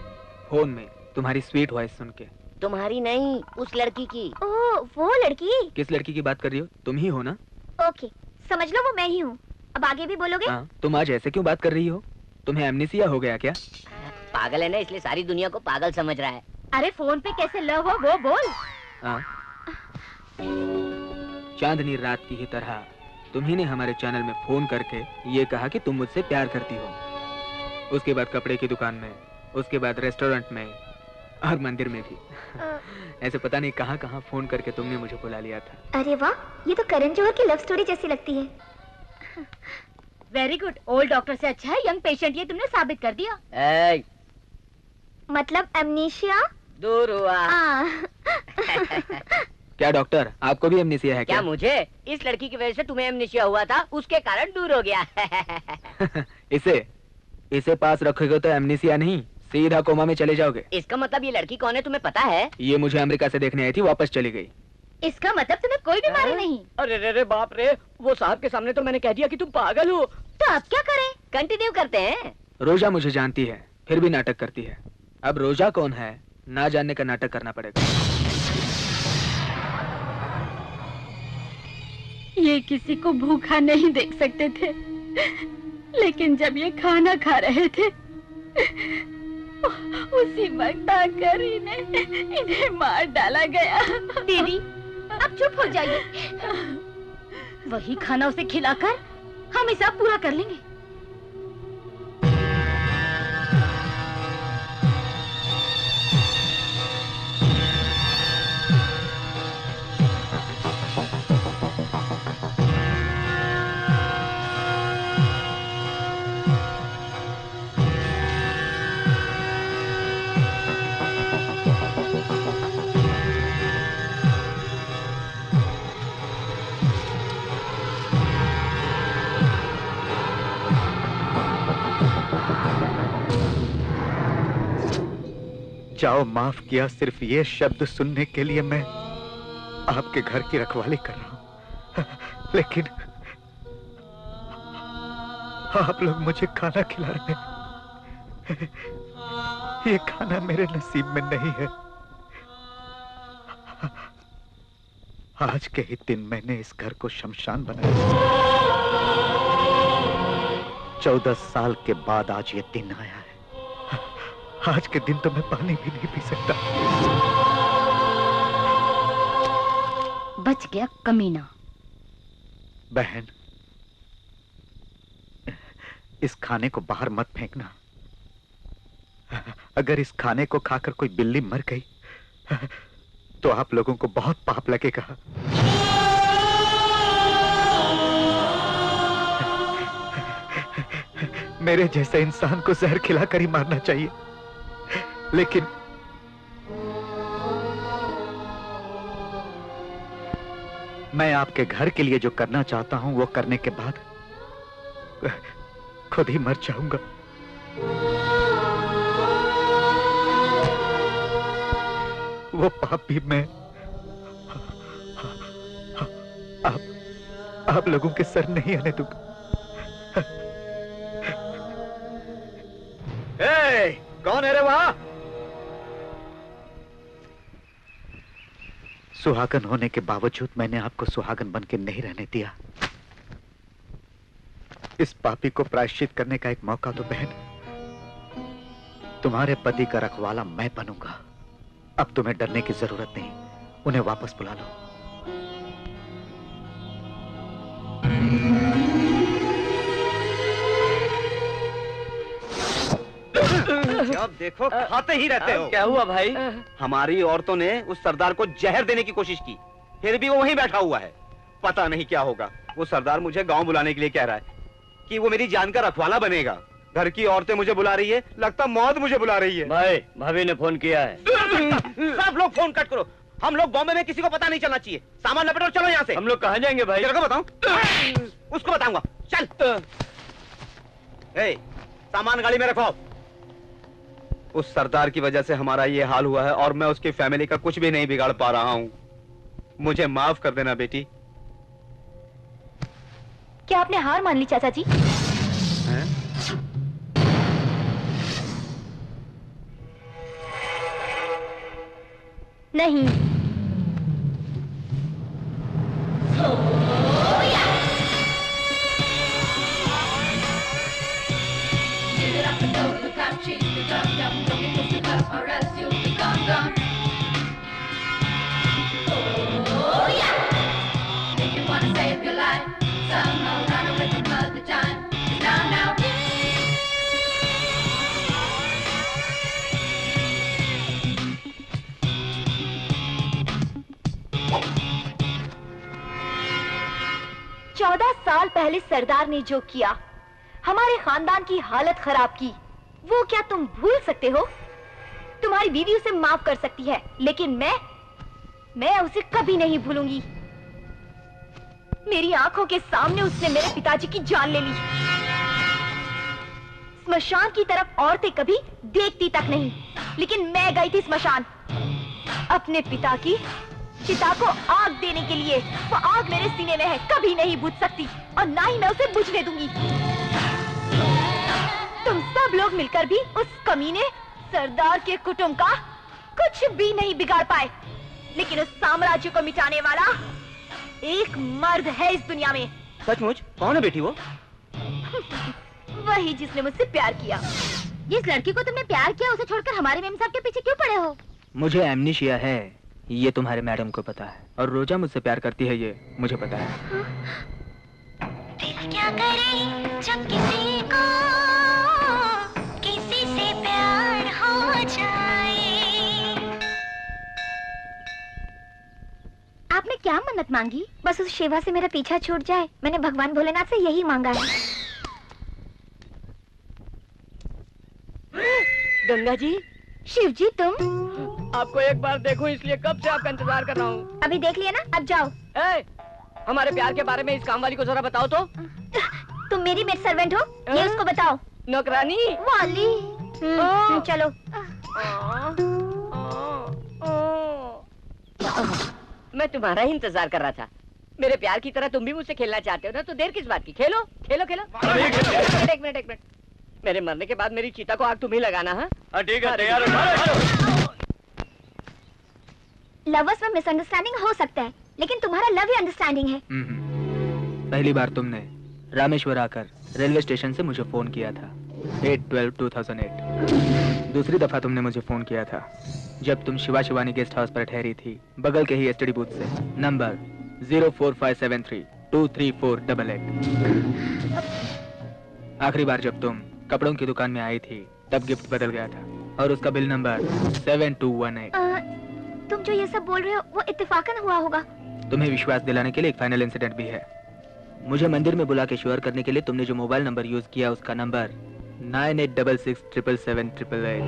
फोन में तुम्हारी स्वीट वॉइस सुन के। तुम्हारी नहीं, उस लड़की की। ओह, वो लड़की? किस लड़की की बात कर रही हो? तुम ही हो ना? ओके, समझ लो वो मैं ही हूँ। अब आगे भी बोलोगे? हाँ, तुम आज ऐसे क्यों बात कर रही हो? तुम्हें एमनेसिया हो गया क्या? पागल है ना, इसलिए सारी दुनिया को पागल समझ रहा है। अरे फोन पे कैसे लव हो वो बोल। हाँ, चांदनी रात की ही तरह तुम्ही ने हमारे चैनल में फोन करके ये कहा कि तुम मुझसे प्यार करती हो। उसके बाद कपड़े की दुकान में, उसके बाद रेस्टोरेंट में और मंदिर में भी। ऐसे पता नहीं कहाँ कहाँ फोन करके तुमने मुझे बुला लिया था। अरे वाह, ये तो करण जौहर की लव स्टोरी जैसी लगती है। वेरी गुड, ओल्ड डॉक्टर से अच्छा है यंग पेशेंट, ये तुमने साबित कर दिया। मतलब एमनेशिया दूर हुआ। क्या डॉक्टर, आपको भी एमनेसिया है क्या? मुझे इस लड़की की वजह से तुम्हें एमनेशिया हुआ था, उसके कारण दूर हो गया। इसे पास रखोगे तो एमनेसिया नहीं, सीधा कोमा में चले जाओगे। इसका मतलब ये लड़की कौन है तुम्हें पता है? ये मुझे अमेरिका से देखने आई थी, वापस चली गई। इसका मतलब तुम्हें कोई बीमारी नहीं? अरे रे बाप रे, वो साहब के सामने तो मैंने कह दिया कि तुम पागल हो। तो अब क्या करें? कंटिन्यू करते हैं। रोजा मुझे जानती है, फिर भी नाटक करती है। अब रोजा कौन है ना जानने का नाटक करना पड़ेगा। ये किसी को भूखा नहीं देख सकते थे, लेकिन जब ये खाना खा रहे थे उसी वक्त आकर इन्हें मार डाला गया। दीदी, अब चुप हो जाइए। वही खाना उसे खिलाकर हम हिसाब पूरा कर लेंगे। जाओ, माफ किया, सिर्फ ये शब्द सुनने के लिए मैं आपके घर की रखवाली कर रहा हूं, लेकिन आप लोग मुझे खाना खिला रहे हैं। ये खाना मेरे नसीब में नहीं है। आज के ही दिन मैंने इस घर को शमशान बनाया। 14 साल के बाद आज ये दिन आया है। आज के दिन तो मैं पानी भी नहीं पी सकता। बच गया कमीना। बहन, इस खाने को बाहर मत फेंकना। अगर इस खाने को खाकर कोई बिल्ली मर गई तो आप लोगों को बहुत पाप लगेगा। मेरे जैसे इंसान को जहर खिलाकर ही मारना चाहिए, लेकिन मैं आपके घर के लिए जो करना चाहता हूं वो करने के बाद खुद ही मर जाऊंगा। वो पाप भी मैं आप लोगों के सर नहीं आने दूंगा। कौन है रे वहां? सुहागन होने के बावजूद मैंने आपको सुहागन बन के नहीं रहने दिया। इस पापी को प्रायश्चित करने का एक मौका दो बहन। तुम्हारे पति का रखवाला मैं बनूंगा। अब तुम्हें डरने की जरूरत नहीं, उन्हें वापस बुला लो। जब देखो खाते ही रहते हो। क्या हुआ भाई? हमारी औरतों ने उस सरदार को जहर देने की कोशिश की, फिर भी वो वहीं बैठा हुआ है। पता नहीं क्या होगा। वो सरदार मुझे गांव बुलाने के लिए कह रहा है कि वो मेरी जान का रखवाला बनेगा। घर की औरतें मुझे बुला रही है, लगता मौत मुझे बुला रही है। भाई, भाभी ने फोन किया है। सब लोग फोन कट करो। हम लोग बॉम्बे में किसी को पता नहीं चलना चाहिए। सामान लपेटो, चलो यहाँ से। हम लोग कहाँ जाएंगे भाई? तेरे को बताऊं? उसको बताऊंगा। चल। सामान गाड़ी में रखो। उस सरदार की वजह से हमारा ये हाल हुआ है और मैं उसकी फैमिली का कुछ भी नहीं बिगाड़ पा रहा हूँ। मुझे माफ कर देना बेटी। क्या आपने हार मान ली चाचा जी? हैं? नहीं। साल पहले सरदार ने जो किया, हमारे खानदान की हालत खराब की, वो क्या तुम भूल सकते हो? तुम्हारी बीवी उसे माफ कर सकती है, लेकिन मैं उसे कभी नहीं भूलूंगी। मेरी आंखों के सामने उसने मेरे पिताजी की जान ले ली। स्मशान की तरफ औरतें कभी देखती तक नहीं, लेकिन मैं गई थी स्मशान अपने पिता की चिता को आग देने के लिए। वो आग मेरे सीने में है, कभी नहीं बुझ सकती और ना ही मैं उसे बुझने दूंगी। तुम सब लोग मिलकर भी उस कमीने सरदार के कुटुंब का कुछ भी नहीं बिगाड़ पाए, लेकिन उस साम्राज्य को मिटाने वाला एक मर्द है इस दुनिया में। सचमुच? कौन है बेटी वो? वही जिसने मुझसे प्यार किया। जिस लड़की को तुमने प्यार किया, उसे छोड़कर हमारे मेम साहब के पीछे क्यों पड़े हो? मुझे एमनीशिया है, ये तुम्हारे मैडम को पता है, और रोजा मुझसे प्यार करती है, ये मुझे पता है। दिल क्या करे जब किसी को किसी से प्यार हो जाए। आपने क्या मन्नत मांगी? बस उस शिवा से मेरा पीछा छूट जाए। मैंने भगवान भोलेनाथ से यही मांगा है। गंगा जी, शिव जी, तुम? आपको एक बार देखूं इसलिए कब से आपका इंतजार कर रहा हूँ। अभी देख लिया ना, अब जाओ। हमारे प्यार के बारे में इस काम वाली को जरा बताओ तो। तुम मेरी मेड सर्वेंट हो, ये उसको बताओ। नौकरानी वाली। चलो। मैं तुम्हारा ही इंतजार कर रहा था। मेरे प्यार की तरह तुम भी मुझसे खेलना चाहते हो ना, तो देर किस बात की? खेलो खेलो खेलो। एक मिनट। मेरे मरने के बाद मेरी चीता को आग तुम ही लगाना है। ठीक है, तैयार हो। लवर्स में मिसअंडरस्टैंडिंग हो सकता है, लेकिन तुम्हारा लव ही अंडरस्टैंडिंग है। पहली बार तुमने रामेश्वर आकर रेलवे स्टेशन से मुझे फोन किया था 8/12/2008। दूसरी दफा तुमने मुझे फोन किया था जब तुम शिवा शिवानी गेस्ट हाउस पर ठहरी थी, बगल के ही एसटीडी बूथ से, नंबर 04573234888। आखिरी बार जब तुम कपड़ों की दुकान में आई थी, तब गिफ्ट बदल गया था और उसका बिल नंबर 7218। तुम जो ये सब बोल रहे हो वो इत्तेफाकन हुआ होगा। तुम्हें विश्वास दिलाने के लिए एक फाइनल इंसिडेंट भी है। मुझे मंदिर में बुला के श्योर करने के लिए तुमने जो मोबाइल नंबर यूज किया, उसका नंबर 9866777888।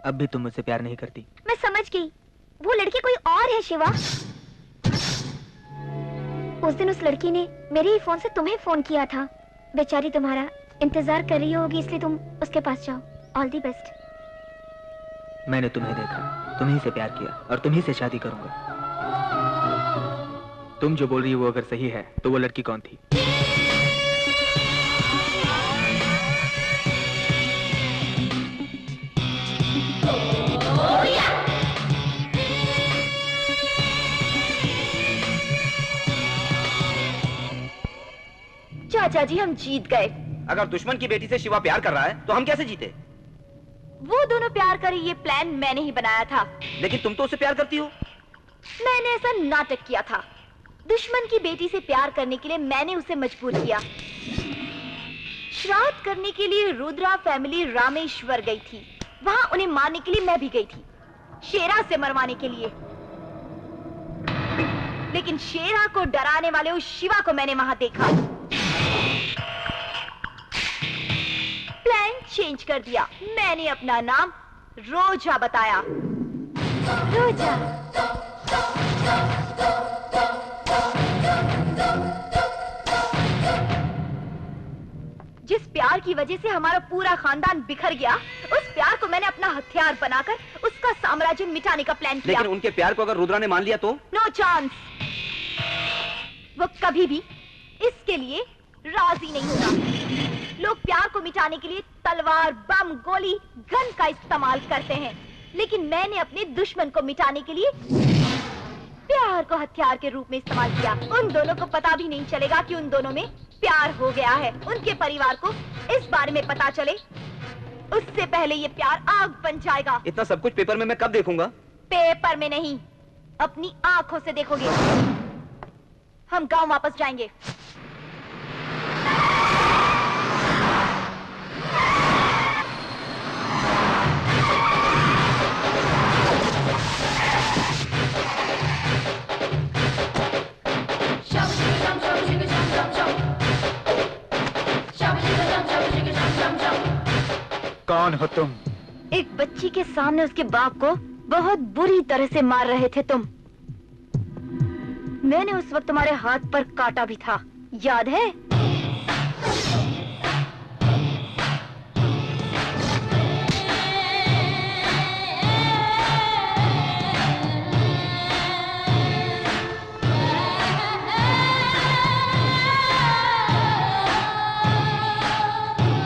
अब भी तुम मुझसे प्यार नहीं करती। मैं समझ गई, वो लड़की कोई और है शिवा। उस दिन उस लड़की ने मेरे ही फोन से तुम्हें फोन किया था। बेचारी तुम्हारा इंतजार कर रही होगी, इसलिए तुम उसके पास जाओ। All the best. मैंने तुम्हें देखा, तुम्ही से प्यार किया और तुम्ही से शादी करूंगा। तुम जो बोल रही हो वो अगर सही है, तो वो लड़की कौन थी? चाचा जी, हम जीत गए। अगर दुश्मन की बेटी से शिवा प्यार कर रहा है, तो हम कैसे जीते? वो दोनों प्यार करे, ये प्लान मैंने ही बनाया था। लेकिन तुम तो उसे प्यार करती हो। मैंने ऐसा नाटक किया था। दुश्मन की बेटी से प्यार करने के लिए मैंने उसे मजबूर किया। श्राद्ध करने के लिए रुद्रा फैमिली रामेश्वर गई थी। वहां उन्हें मारने के लिए मैं भी गई थी, शेरा से मरवाने के लिए। लेकिन शेरा को डराने वाले उस शिवा को मैंने वहां देखा। प्लान चेंज कर दिया। मैंने अपना नाम रोजा बताया। रोजा जिस प्यार की वजह से हमारा पूरा खानदान बिखर गया, उस प्यार को मैंने अपना हथियार बनाकर उसका साम्राज्य मिटाने का प्लान किया। लेकिन उनके प्यार को अगर रुद्रा ने मान लिया तो? No chance. वो कभी भी इसके लिए राजी नहीं होगा। लोग प्यार को मिटाने के लिए तलवार, बम, गोली, गन का इस्तेमाल करते हैं, लेकिन मैंने अपने दुश्मन को मिटाने के लिए प्यार को हथियार के रूप में इस्तेमाल किया। उन दोनों को पता भी नहीं चलेगा कि उन दोनों में प्यार हो गया है। उनके परिवार को इस बारे में पता चले उससे पहले ये प्यार आग बन जाएगा। इतना सब कुछ पेपर में मैं कब देखूंगा? पेपर में नहीं, अपनी आंखों से देखोगे। हम गांव वापस जाएंगे। कौन हो तुम? एक बच्ची के सामने उसके बाप को बहुत बुरी तरह से मार रहे थे तुम। मैंने उस वक्त तुम्हारे हाथ पर काटा भी था, याद है?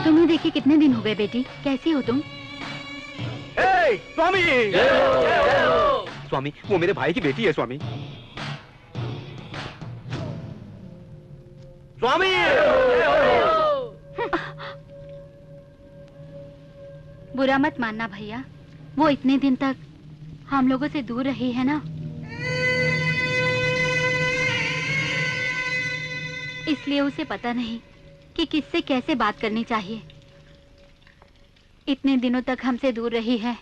तुम्हें देखे कितने दिन हो गए बेटी, कैसी हो तुम? स्वामी! स्वामी, वो मेरे भाई की बेटी है स्वामी। स्वामी! बुरा मत मानना भैया, वो इतने दिन तक हम लोगों से दूर रही है ना, इसलिए उसे पता नहीं कि किससे कैसे बात करनी चाहिए। इतने दिनों तक हमसे दूर रही है,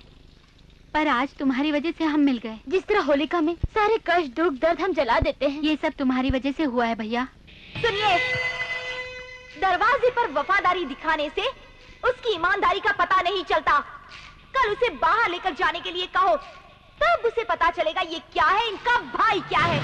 पर आज तुम्हारी वजह से हम मिल गए। जिस तरह होलिका में सारे कष्ट, दुख, दर्द हम जला देते हैं, ये सब तुम्हारी वजह से हुआ है भैया। सुनिए, दरवाजे पर वफादारी दिखाने से उसकी ईमानदारी का पता नहीं चलता। कल उसे बाहर लेकर जाने के लिए कहो, तब उसे पता चलेगा ये क्या है, इनका भाई क्या है।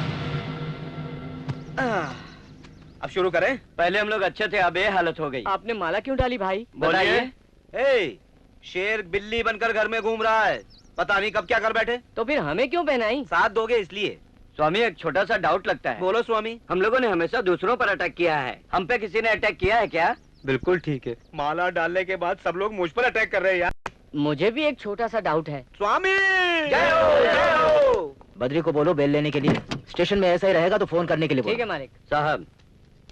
अब शुरू करें? पहले हम लोग अच्छे थे, अब ये हालत हो गई। आपने माला क्यों डाली भाई? बताइए। शेर बिल्ली बनकर घर में घूम रहा है, पता नहीं कब क्या कर बैठे। तो फिर हमें क्यों पहनाई? साथ दोगे इसलिए। स्वामी, एक छोटा सा डाउट लगता है। बोलो स्वामी। हम लोगों ने हमेशा दूसरों पर अटैक किया है, हम पे किसी ने अटैक किया है क्या? बिल्कुल ठीक है। माला डालने के बाद सब लोग मुझ पर अटैक कर रहे हैं यार। मुझे भी एक छोटा सा डाउट है। स्वामी! जय हो, जय हो। बद्री को बोलो बेल लेने के लिए। स्टेशन में ऐसा ही रहेगा तो फोन करने के लिए बोलो। ठीक है मालिक साहब।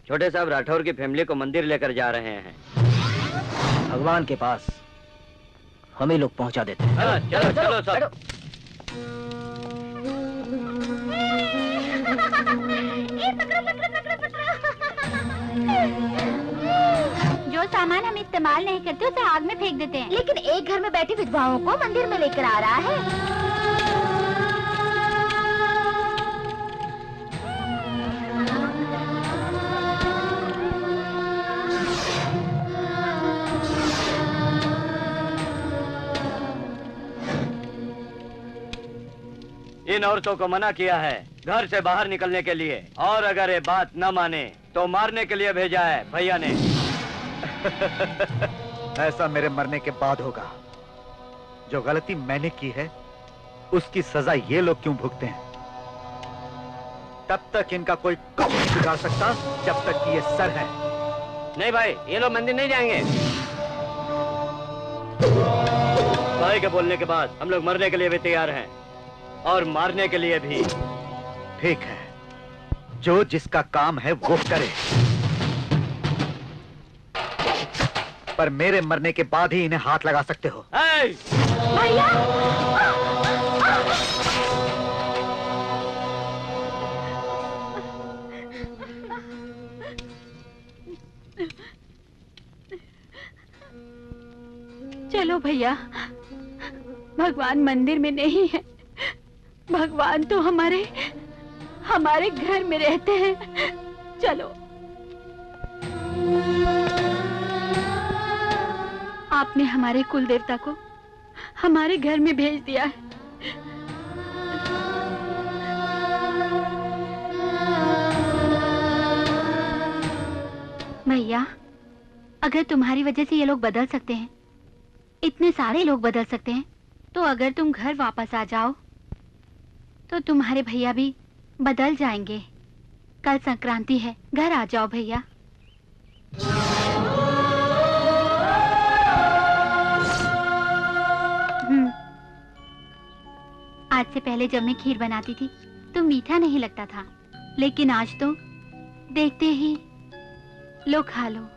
छोटे साहब राठौर की फैमिली को मंदिर लेकर जा रहे हैं। भगवान के पास हम ही लोग पहुंचा देते हैं। हाँ, चलो चलो सब। जो सामान हम इस्तेमाल नहीं करते उसे आग में फेंक देते हैं। लेकिन एक घर में बैठी विधवाओं को मंदिर में लेकर आ रहा है। इन औरतों को मना किया है घर से बाहर निकलने के लिए, और अगर ये बात न माने तो मारने के लिए भेजा है भैया ने। ऐसा मेरे मरने के बाद होगा। जो गलती मैंने की है उसकी सजा ये लोग क्यों भुगते हैं? तब तक इनका कोई कब नहीं बिगाड़ सकता जब तक कि ये सर है। नहीं भाई, ये लोग मंदिर नहीं जाएंगे। भाई के बोलने के बाद हम लोग मरने के लिए भी तैयार हैं और मारने के लिए भी। ठीक है, जो जिसका काम है वो करे, पर मेरे मरने के बाद ही इन्हें हाथ लगा सकते हो। भैया! चलो भैया, भगवान मंदिर में नहीं है, भगवान तो हमारे घर में रहते हैं। चलो। आपने हमारे कुल देवता को हमारे घर में भेज दिया है। अगर तुम्हारी वजह से ये लोग बदल सकते हैं, इतने सारे लोग बदल सकते हैं, तो अगर तुम घर वापस आ जाओ तो तुम्हारे भैया भी बदल जाएंगे। कल संक्रांति है, घर आ जाओ भैया। आज से पहले जब मैं खीर बनाती थी तो मीठा नहीं लगता था, लेकिन आज तो देखते ही लो खा लो।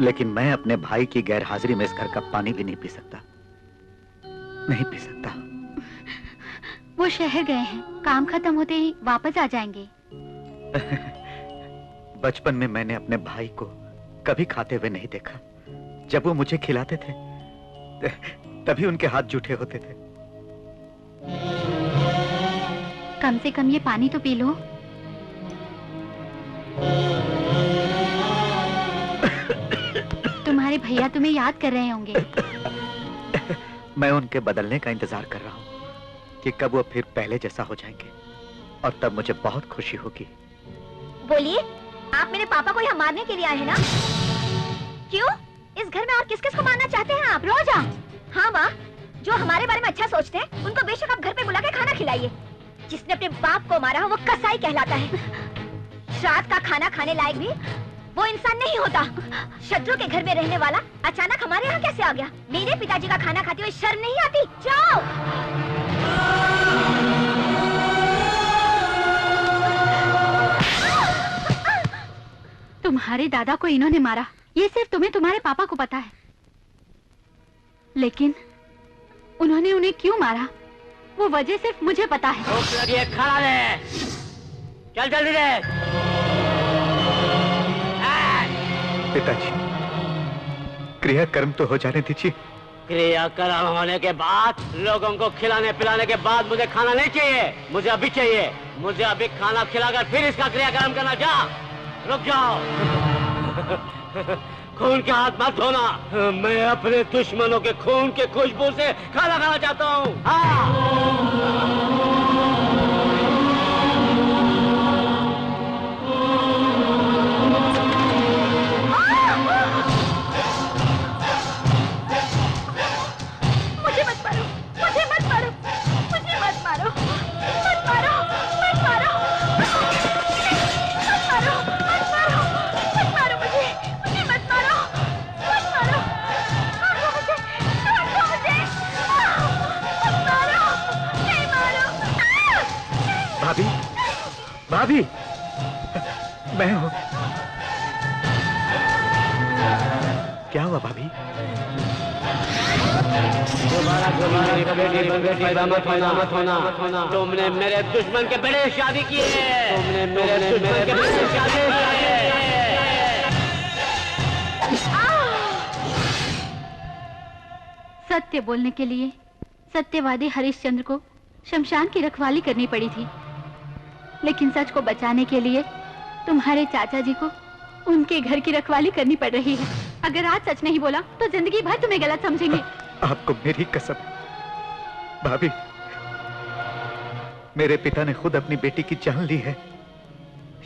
लेकिन मैं अपने भाई की गैर हाजिरी में इस घर का पानी भी नहीं पी सकता, नहीं पी सकता। वो शहर गए हैं, काम खत्म होते ही वापस आ जाएंगे। बचपन में मैंने अपने भाई को कभी खाते हुए नहीं देखा। जब वो मुझे खिलाते थे तभी उनके हाथ जूठे होते थे। कम से कम ये पानी तो पी लो। तुम्हारे भैया तुम्हें याद कर रहे होंगे। मैं उनके बदलने का इंतजार कर रहा हूँ कि कब वो फिर पहले जैसा हो जाएंगे, और तब मुझे बहुत खुशी होगी। बोलिए, आप मेरे पापा को यहाँ मारने के लिए आए हैं ना? क्यों? इस घर में और किस किस को मारना चाहते हैं आप? रोजा। हाँ माँ, जो हमारे बारे में अच्छा सोचते हैं उनको बेशक आप घर पे बुला के खाना खिलाइए। जिसने अपने बाप को मारा वो कसाई कहलाता है। श्राद्ध का खाना खाने लायक भी वो इंसान नहीं होता। शत्रु के घर में रहने वाला अचानक हमारे यहाँ कैसे आ गया? मेरे पिताजी का खाना खाते हुए शर्म नहीं आती? जाओ। तुम्हारे दादा को इन्होंने मारा, ये सिर्फ तुम्हें तुम्हारे पापा को पता है। लेकिन उन्होंने उन्हें क्यों मारा, वो वजह सिर्फ मुझे पता है। खाना ले, चल जल्दी ले। पिताजी, क्रियाकर्म तो हो जाने दीजिए। क्रियाकर्म होने के बाद, लोगों को खिलाने पिलाने के बाद मुझे खाना नहीं चाहिए, मुझे अभी चाहिए। मुझे अभी खाना खिलाकर फिर इसका क्रियाकर्म करना। जा, रुक जाओ। खून के हाथ मत धोना। मैं अपने दुश्मनों के खून के खुशबू से खाना खाना चाहता हूँ। हाँ। भाभी, मैं हूँ। क्या हुआ भाभी? मत होना। तुमने मेरे दुश्मन के बेटे शादी की है। तुमने मेरे दुश्मन के बेटे शादी की है। सत्य बोलने के लिए सत्यवादी हरिश्चंद्र को शमशान की रखवाली करनी पड़ी थी, लेकिन सच को बचाने के लिए तुम्हारे चाचा जी को उनके घर की रखवाली करनी पड़ रही है। अगर आज सच नहीं बोला तो जिंदगी भर तुम्हें गलत समझेंगे। आपको मेरी कसम भाभी, मेरे पिता ने खुद अपनी बेटी की जान ली है।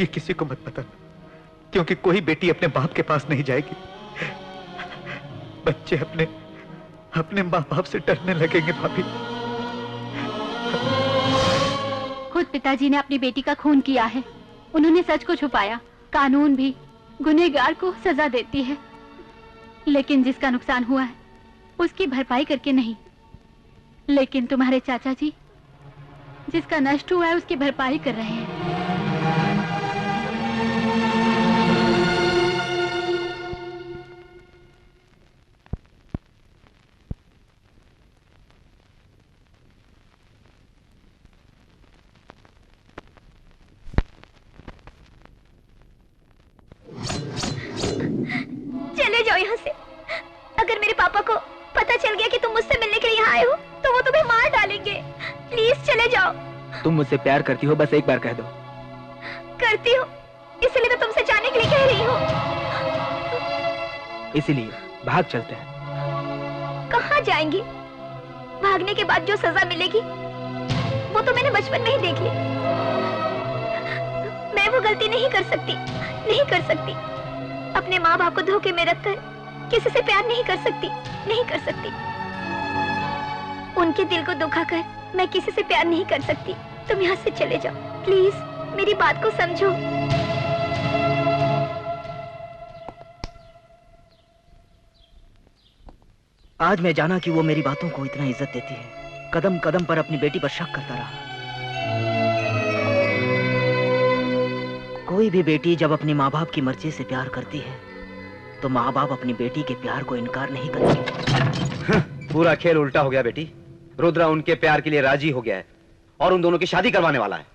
ये किसी को मत बताना, क्योंकि कोई बेटी अपने बाप के पास नहीं जाएगी। बच्चे अपने माँ बाप से डरने लगेंगे भाभी। खुद पिताजी ने अपनी बेटी का खून किया है, उन्होंने सच को छुपाया। कानून भी गुनहगार को सजा देती है, लेकिन जिसका नुकसान हुआ है उसकी भरपाई करके नहीं। लेकिन तुम्हारे चाचा जी जिसका नष्ट हुआ है उसकी भरपाई कर रहे हैं। चले जाओ यहाँ से। अगर मेरे पापा को पता चल गया कि तुम मुझसे मिलने के लिए यहाँ आए हो तो वो तुम्हें मार डालेंगे। प्लीज चले जाओ। तुम मुझसे प्यार करती हो, बस एक बार कह दो। करती हूँ, इसलिए तो तुमसे जाने के लिए कह रही हूँ। इसीलिए भाग चलते हैं। कहाँ जाएंगी? भागने के बाद जो सजा मिलेगी वो तो मैंने बचपन में ही देख ली। मैं वो गलती नहीं कर सकती। अपने माँ बाप को धोखे में रखकर किसी से प्यार नहीं कर सकती, नहीं कर सकती। उनके दिल को दुखाकर मैं किसी से प्यार नहीं कर सकती। तुम यहाँ से चले जाओ प्लीज, मेरी बात को समझो। आज मैं जाना कि वो मेरी बातों को इतना इज्जत देती है, कदम कदम पर अपनी बेटी पर शक करता रहा। कोई भी बेटी जब अपनी माँ बाप की मर्जी से प्यार करती है तो माँ बाप अपनी बेटी के प्यार को इनकार नहीं करते। पूरा खेल उल्टा हो गया बेटी। रुद्रा उनके प्यार के लिए राजी हो गया है और उन दोनों की शादी करवाने वाला है।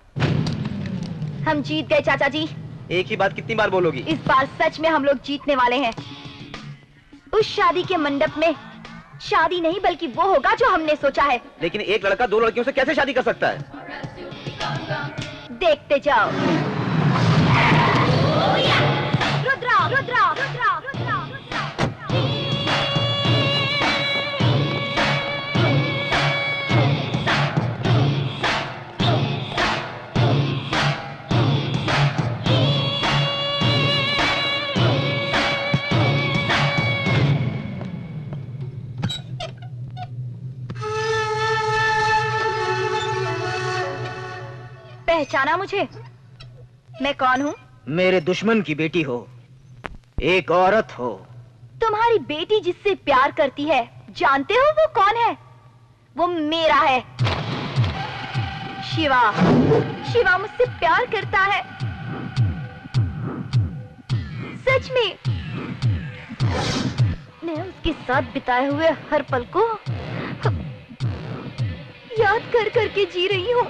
हम जीत गए चाचा जी। एक ही बात कितनी बार बोलोगी? इस बार सच में हम लोग जीतने वाले हैं। उस शादी के मंडप में शादी नहीं बल्कि वो होगा जो हमने सोचा है। लेकिन एक लड़का दो लड़कियों से कैसे शादी कर सकता है? देखते जाओ। रुद्रा रुद्रा रुद्रा रुद्रा पहचाना मुझे? मैं कौन हूँ? मेरे दुश्मन की बेटी हो, एक औरत हो। तुम्हारी बेटी जिससे प्यार करती है, जानते हो वो कौन है? वो मेरा है, शिवा। शिवा मुझसे प्यार करता है, सच में। मैं उसके साथ बिताए हुए हर पल को याद कर करके जी रही हूँ।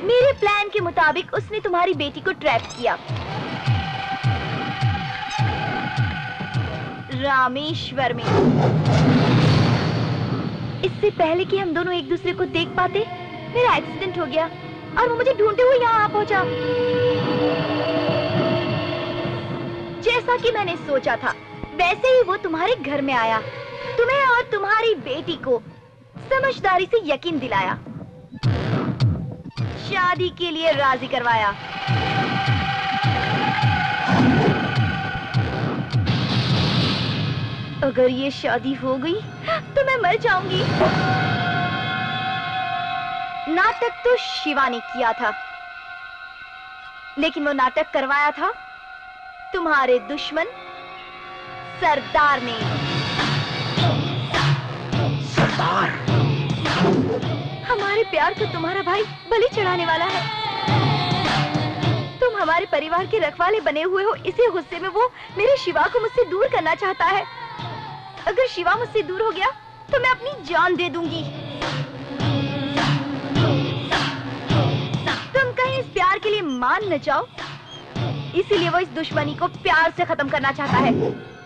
मेरे प्लान के मुताबिक उसने तुम्हारी बेटी को ट्रैप किया। रामेश्वर में। इससे पहले कि हम दोनों एक दूसरे को देख पाते, मेरा एक्सीडेंट हो गया और वो मुझे ढूंढते हुए यहाँ आ पहुंचा। जैसा कि मैंने सोचा था, वैसे ही वो तुम्हारे घर में आया, तुम्हें और तुम्हारी बेटी को समझदारी से यकीन दिलाया, शादी के लिए राजी करवाया। अगर ये शादी हो गई तो मैं मर जाऊंगी। नाटक तो शिवा ने किया था, लेकिन वो नाटक करवाया था तुम्हारे दुश्मन सरदार ने। सरदार? हमारे प्यार को तुम्हारा भाई बलि चढ़ाने वाला है। तुम हमारे परिवार के रखवाले बने हुए हो, इसी गुस्से में वो मेरे शिवा को मुझसे दूर करना चाहता है। अगर शिवा मुझसे दूर हो गया तो मैं अपनी जान दे दूंगी। तुम कहीं इस प्यार के लिए मान न जाओ, इसीलिए वो इस दुश्मनी को प्यार से खत्म करना चाहता है।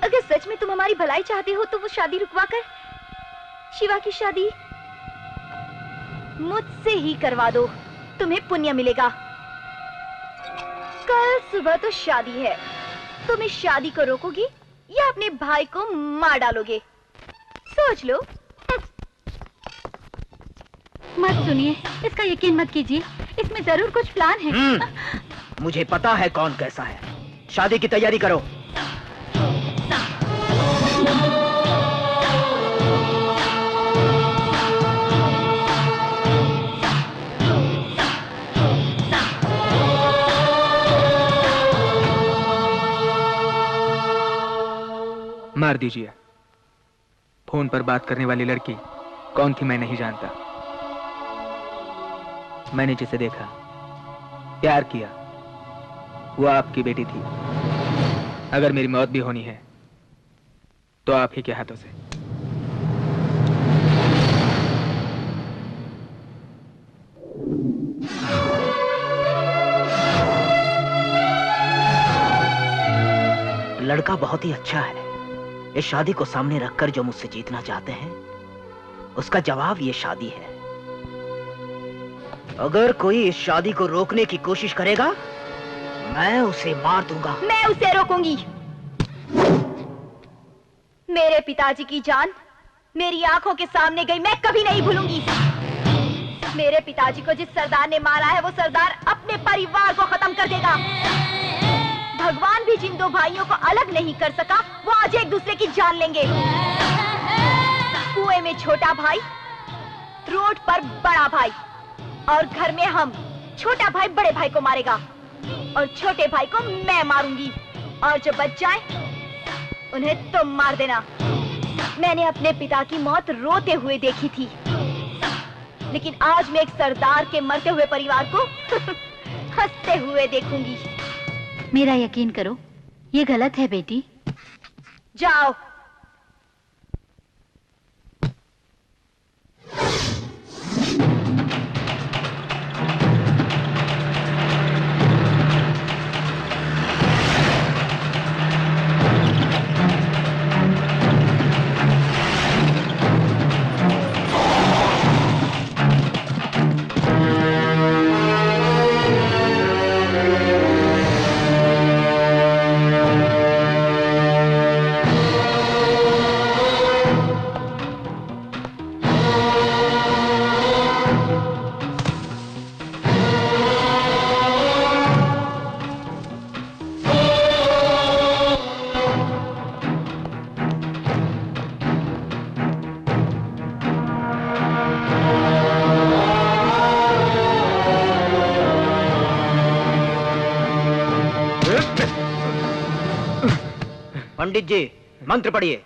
अगर सच में तुम हमारी भलाई चाहते हो तो वो शादी रुकवा कर शिवा की शादी मुझसे ही करवा दो, तुम्हें पुण्य मिलेगा। कल सुबह तो शादी है, तुम इस शादी को रोकोगी या अपने भाई को मार डालोगे? सोच लो। मत सुनिए, इसका यकीन मत कीजिए, इसमें जरूर कुछ प्लान है। मुझे पता है कौन कैसा है। शादी की तैयारी करो। मार दीजिए। फोन पर बात करने वाली लड़की कौन थी मैं नहीं जानता। मैंने जिसे देखा, प्यार किया, वो आपकी बेटी थी। अगर मेरी मौत भी होनी है तो आप ही के हाथों से। लड़का बहुत ही अच्छा है। इस शादी को सामने रखकर जो मुझसे जीतना चाहते हैं, उसका जवाब ये शादी है। अगर कोई इस शादी को रोकने की कोशिश करेगा, मैं उसे मार दूंगा। मैं उसे रोकूंगी। मेरे पिताजी की जान मेरी आंखों के सामने गई, मैं कभी नहीं भूलूंगी। मेरे पिताजी को जिस सरदार ने मारा है, वो सरदार अपने परिवार को खत्म कर देगा। भगवान भी जिन दो भाइयों को अलग नहीं कर सका, वो आज एक दूसरे की जान लेंगे। कुएं में छोटा भाई, रोड पर बड़ा भाई, और घर में हम। छोटा भाई बड़े भाई को मारेगा और छोटे भाई को मैं मारूंगी, और जो बच जाए उन्हें तुम मार देना। मैंने अपने पिता की मौत रोते हुए देखी थी, लेकिन आज मैं एक सरदार के मरते हुए परिवार को हंसते हुए देखूंगी। मेरा यकीन करो, ये गलत है बेटी। जाओ। पंडित जी, मंत्र पढ़िए।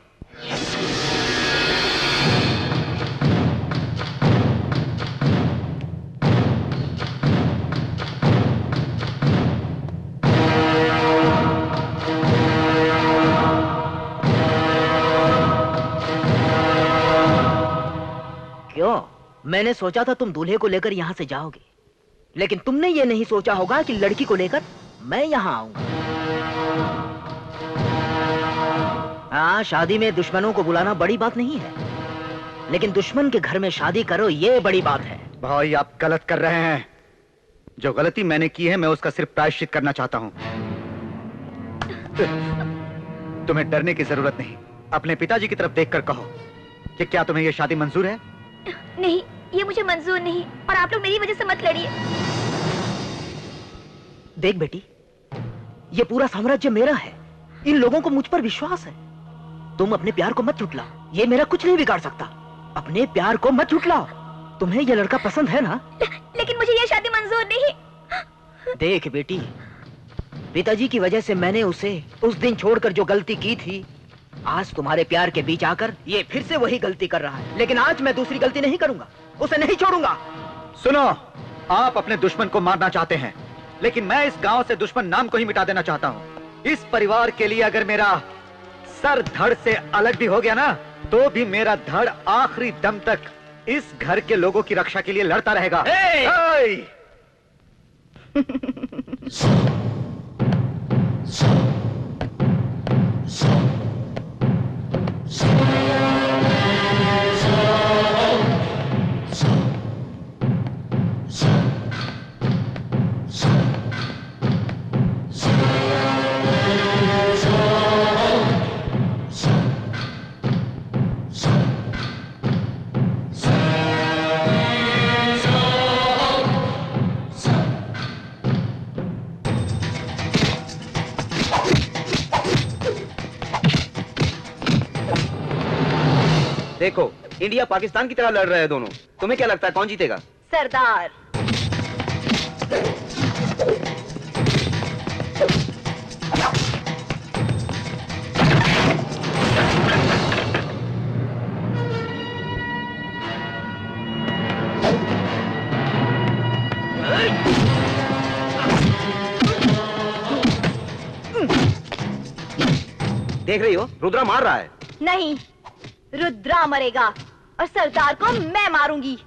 क्यों? मैंने सोचा था तुम दूल्हे को लेकर यहां से जाओगे, लेकिन तुमने ये नहीं सोचा होगा कि लड़की को लेकर मैं यहां आऊंगा। हाँ, शादी में दुश्मनों को बुलाना बड़ी बात नहीं है, लेकिन दुश्मन के घर में शादी करो, ये बड़ी बात है। भाई, आप गलत कर रहे हैं। जो गलती मैंने की है, मैं उसका सिर्फ प्रायश्चित करना चाहता हूं। तुम्हें डरने की जरूरत नहीं। अपने पिताजी की तरफ देखकर कहो कि क्या तुम्हें यह शादी मंजूर है? नहीं, ये मुझे मंजूर नहीं, और आप लोग मेरी वजह से मत लड़िए। देख बेटी, ये पूरा साम्राज्य मेरा है। इन लोगों को मुझ पर विश्वास है। तुम अपने प्यार को मत झुठलाओ, ये मेरा कुछ नहीं बिगाड़ सकता। अपने प्यार को मत झुठलाओ। तुम्हें ये लड़का पसंद है ना? लेकिन मुझे ये शादी मंजूर नहीं। देख बेटी, पिताजी की वजह से मैंने उसे उस दिन छोड़कर जो गलती की थी, आज तुम्हारे प्यार के बीच आकर ये फिर से वही गलती कर रहा है। लेकिन आज मैं दूसरी गलती नहीं करूंगा, उसे नहीं छोड़ूंगा। सुनो, आप अपने दुश्मन को मारना चाहते हैं, लेकिन मैं इस गांव से दुश्मन नाम को ही मिटा देना चाहता हूं। इस परिवार के लिए अगर मेरा सर धड़ से अलग भी हो गया ना, तो भी मेरा धड़ आखिरी दम तक इस घर के लोगों की रक्षा के लिए लड़ता रहेगा। देखो, इंडिया पाकिस्तान की तरह लड़ रहे हैं दोनों। तुम्हें क्या लगता है कौन जीतेगा? सरदार। देख रही हो, रुद्रा मार रहा है। नहीं, रुद्रा मरेगा और सरदार को मैं मारूंगी।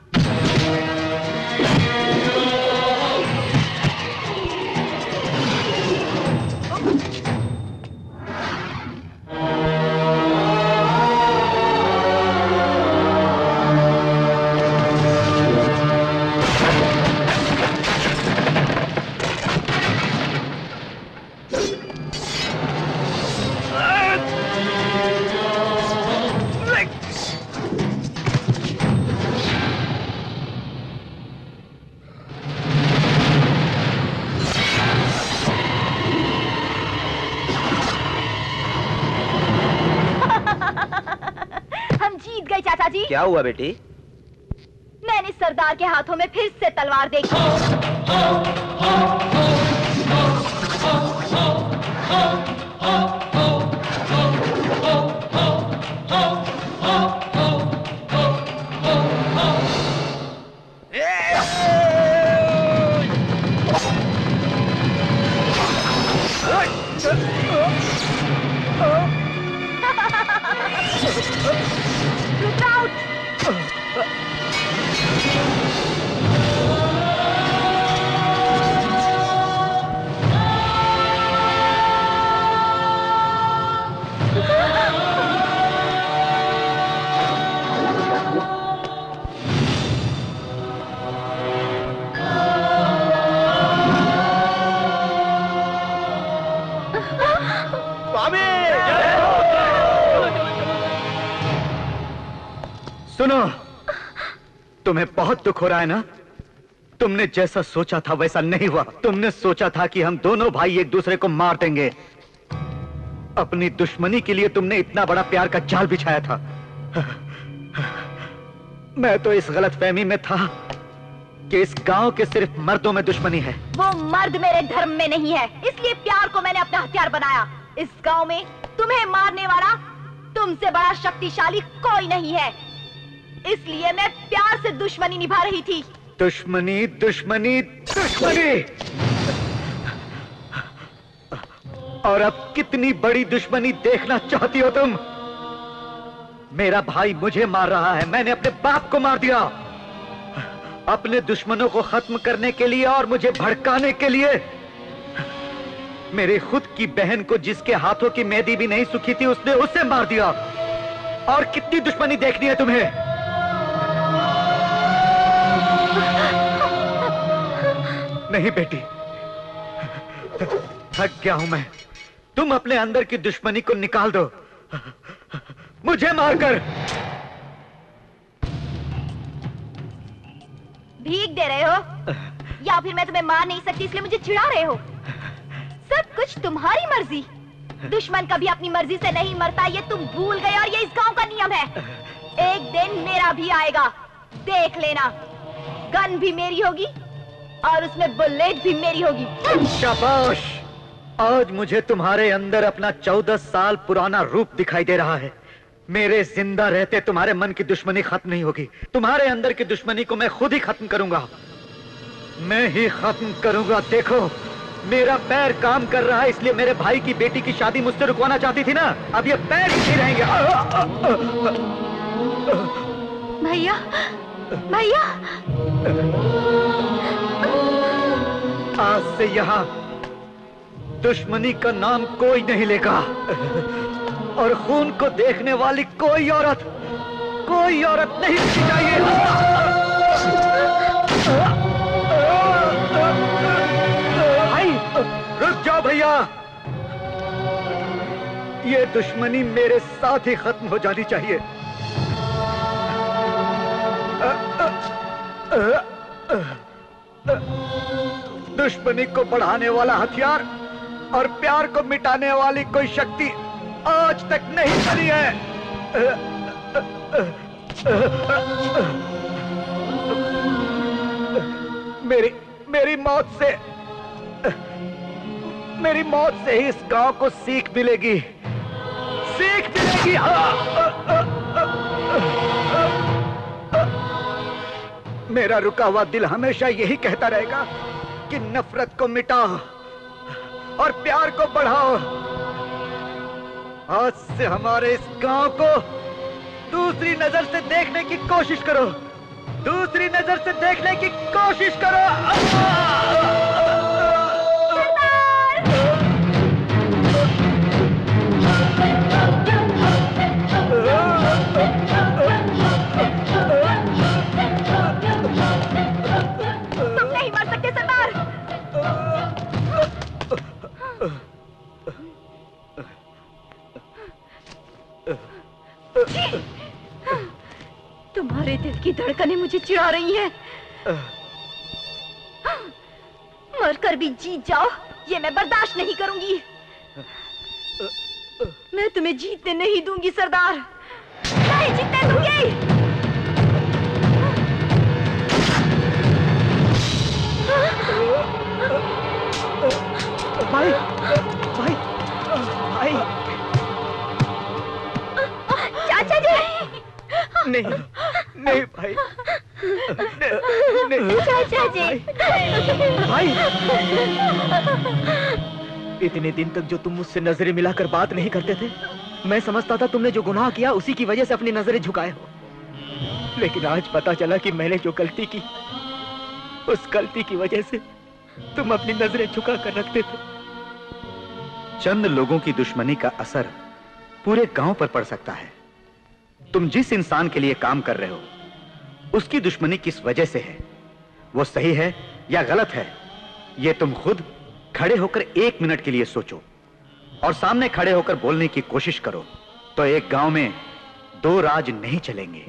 पिताजी। क्या हुआ बेटी? मैंने सरदार के हाथों में फिर से तलवार देखी। Look out! सुनो, तुम्हें बहुत दुख हो रहा है ना? तुमने जैसा सोचा था वैसा नहीं हुआ। तुमने सोचा था कि हम दोनों भाई एक दूसरे को मार देंगे। अपनी दुश्मनी के लिए तुमने इतना बड़ा प्यार का जाल बिछाया था। मैं तो इस गलतफहमी में था कि इस गांव के सिर्फ मर्दों में दुश्मनी है। वो मर्द मेरे धर्म में नहीं है, इसलिए प्यार को मैंने अपना हथियार बनाया। इस गांव में तुम्हें मारने वाला तुमसे बड़ा शक्तिशाली कोई नहीं है, इसलिए मैं प्यार से दुश्मनी निभा रही थी। दुश्मनी, दुश्मनी, दुश्मनी! और अब कितनी बड़ी दुश्मनी देखना चाहती हो तुम? मेरा भाई मुझे मार रहा है, मैंने अपने बाप को मार दिया। अपने दुश्मनों को खत्म करने के लिए और मुझे भड़काने के लिए मेरे खुद की बहन को, जिसके हाथों की मेहंदी भी नहीं सूखी थी, उसने उसे मार दिया। और कितनी दुश्मनी देखनी है तुम्हें? नहीं बेटी, थक गया हूं मैं। तुम अपने अंदर की दुश्मनी को निकाल दो, मुझे मारकर। भीख दे रहे हो या फिर मैं तुम्हें मार नहीं सकती इसलिए मुझे चिढ़ा रहे हो? सब कुछ तुम्हारी मर्जी। दुश्मन कभी अपनी मर्जी से नहीं मरता, ये तुम भूल गए और ये इस गांव का नियम है। एक दिन मेरा भी आएगा, देख लेना। गन भी मेरी होगी और उसमें बुलेट भी मेरी होगी। शाबाश! आज मुझे तुम्हारे अंदर अपना 14 साल पुराना रूप दिखाई दे रहा है। मेरे जिंदा रहते तुम्हारे मन की दुश्मनी खत्म नहीं होगी। तुम्हारे अंदर की दुश्मनी को मैं खुद ही खत्म करूंगा, मैं ही खत्म करूंगा। देखो, मेरा पैर काम कर रहा है, इसलिए मेरे भाई की बेटी की शादी मुझसे रुकवाना चाहती थी ना, अब ये पैर ही नहीं रहेंगे। भैया, भैया, आज से यहाँ दुश्मनी का नाम कोई नहीं लेगा और खून को देखने वाली कोई औरत नहीं चाहिए। भाई, रुक जाओ भैया, ये दुश्मनी मेरे साथ ही खत्म हो जानी चाहिए। दुश्मनी को बढ़ाने वाला हथियार और प्यार को मिटाने वाली कोई शक्ति आज तक नहीं बनी है। मेरी मौत से ही इस गांव को सीख मिलेगी। मेरा रुका हुआ दिल हमेशा यही कहता रहेगा कि नफरत को मिटाओ और प्यार को बढ़ाओ। आज से हमारे इस गांव को दूसरी नजर से देखने की कोशिश करो, दूसरी नजर से देखने की कोशिश करो। तुम नहीं मर सकते सरदार। तुम्हारे दिल की धड़कनें मुझे चिढ़ा रही हैं। मरकर भी जीत जाओ, ये मैं बर्दाश्त नहीं करूंगी। मैं तुम्हें जीतने नहीं दूंगी सरदार, नहीं जीतने दूंगी। नहीं भाई, चाचा जी। भाई, इतने दिन तक जो तुम मुझसे नजरें मिलाकर बात नहीं करते थे, मैं समझता था तुमने जो गुनाह किया उसी की वजह से अपनी नजरें झुकाए हो, लेकिन आज पता चला कि मैंने जो गलती की, उस गलती की वजह से तुम अपनी नजरें झुका कर रखते थे। चंद लोगों की दुश्मनी का असर पूरे गांव पर पड़ सकता है। तुम जिस इंसान के लिए काम कर रहे हो, उसकी दुश्मनी किस वजह से है, वो सही है या गलत है, ये तुम खुद खड़े होकर 1 मिनट के लिए सोचो और सामने खड़े होकर बोलने की कोशिश करो, तो एक गांव में 2 राज नहीं चलेंगे।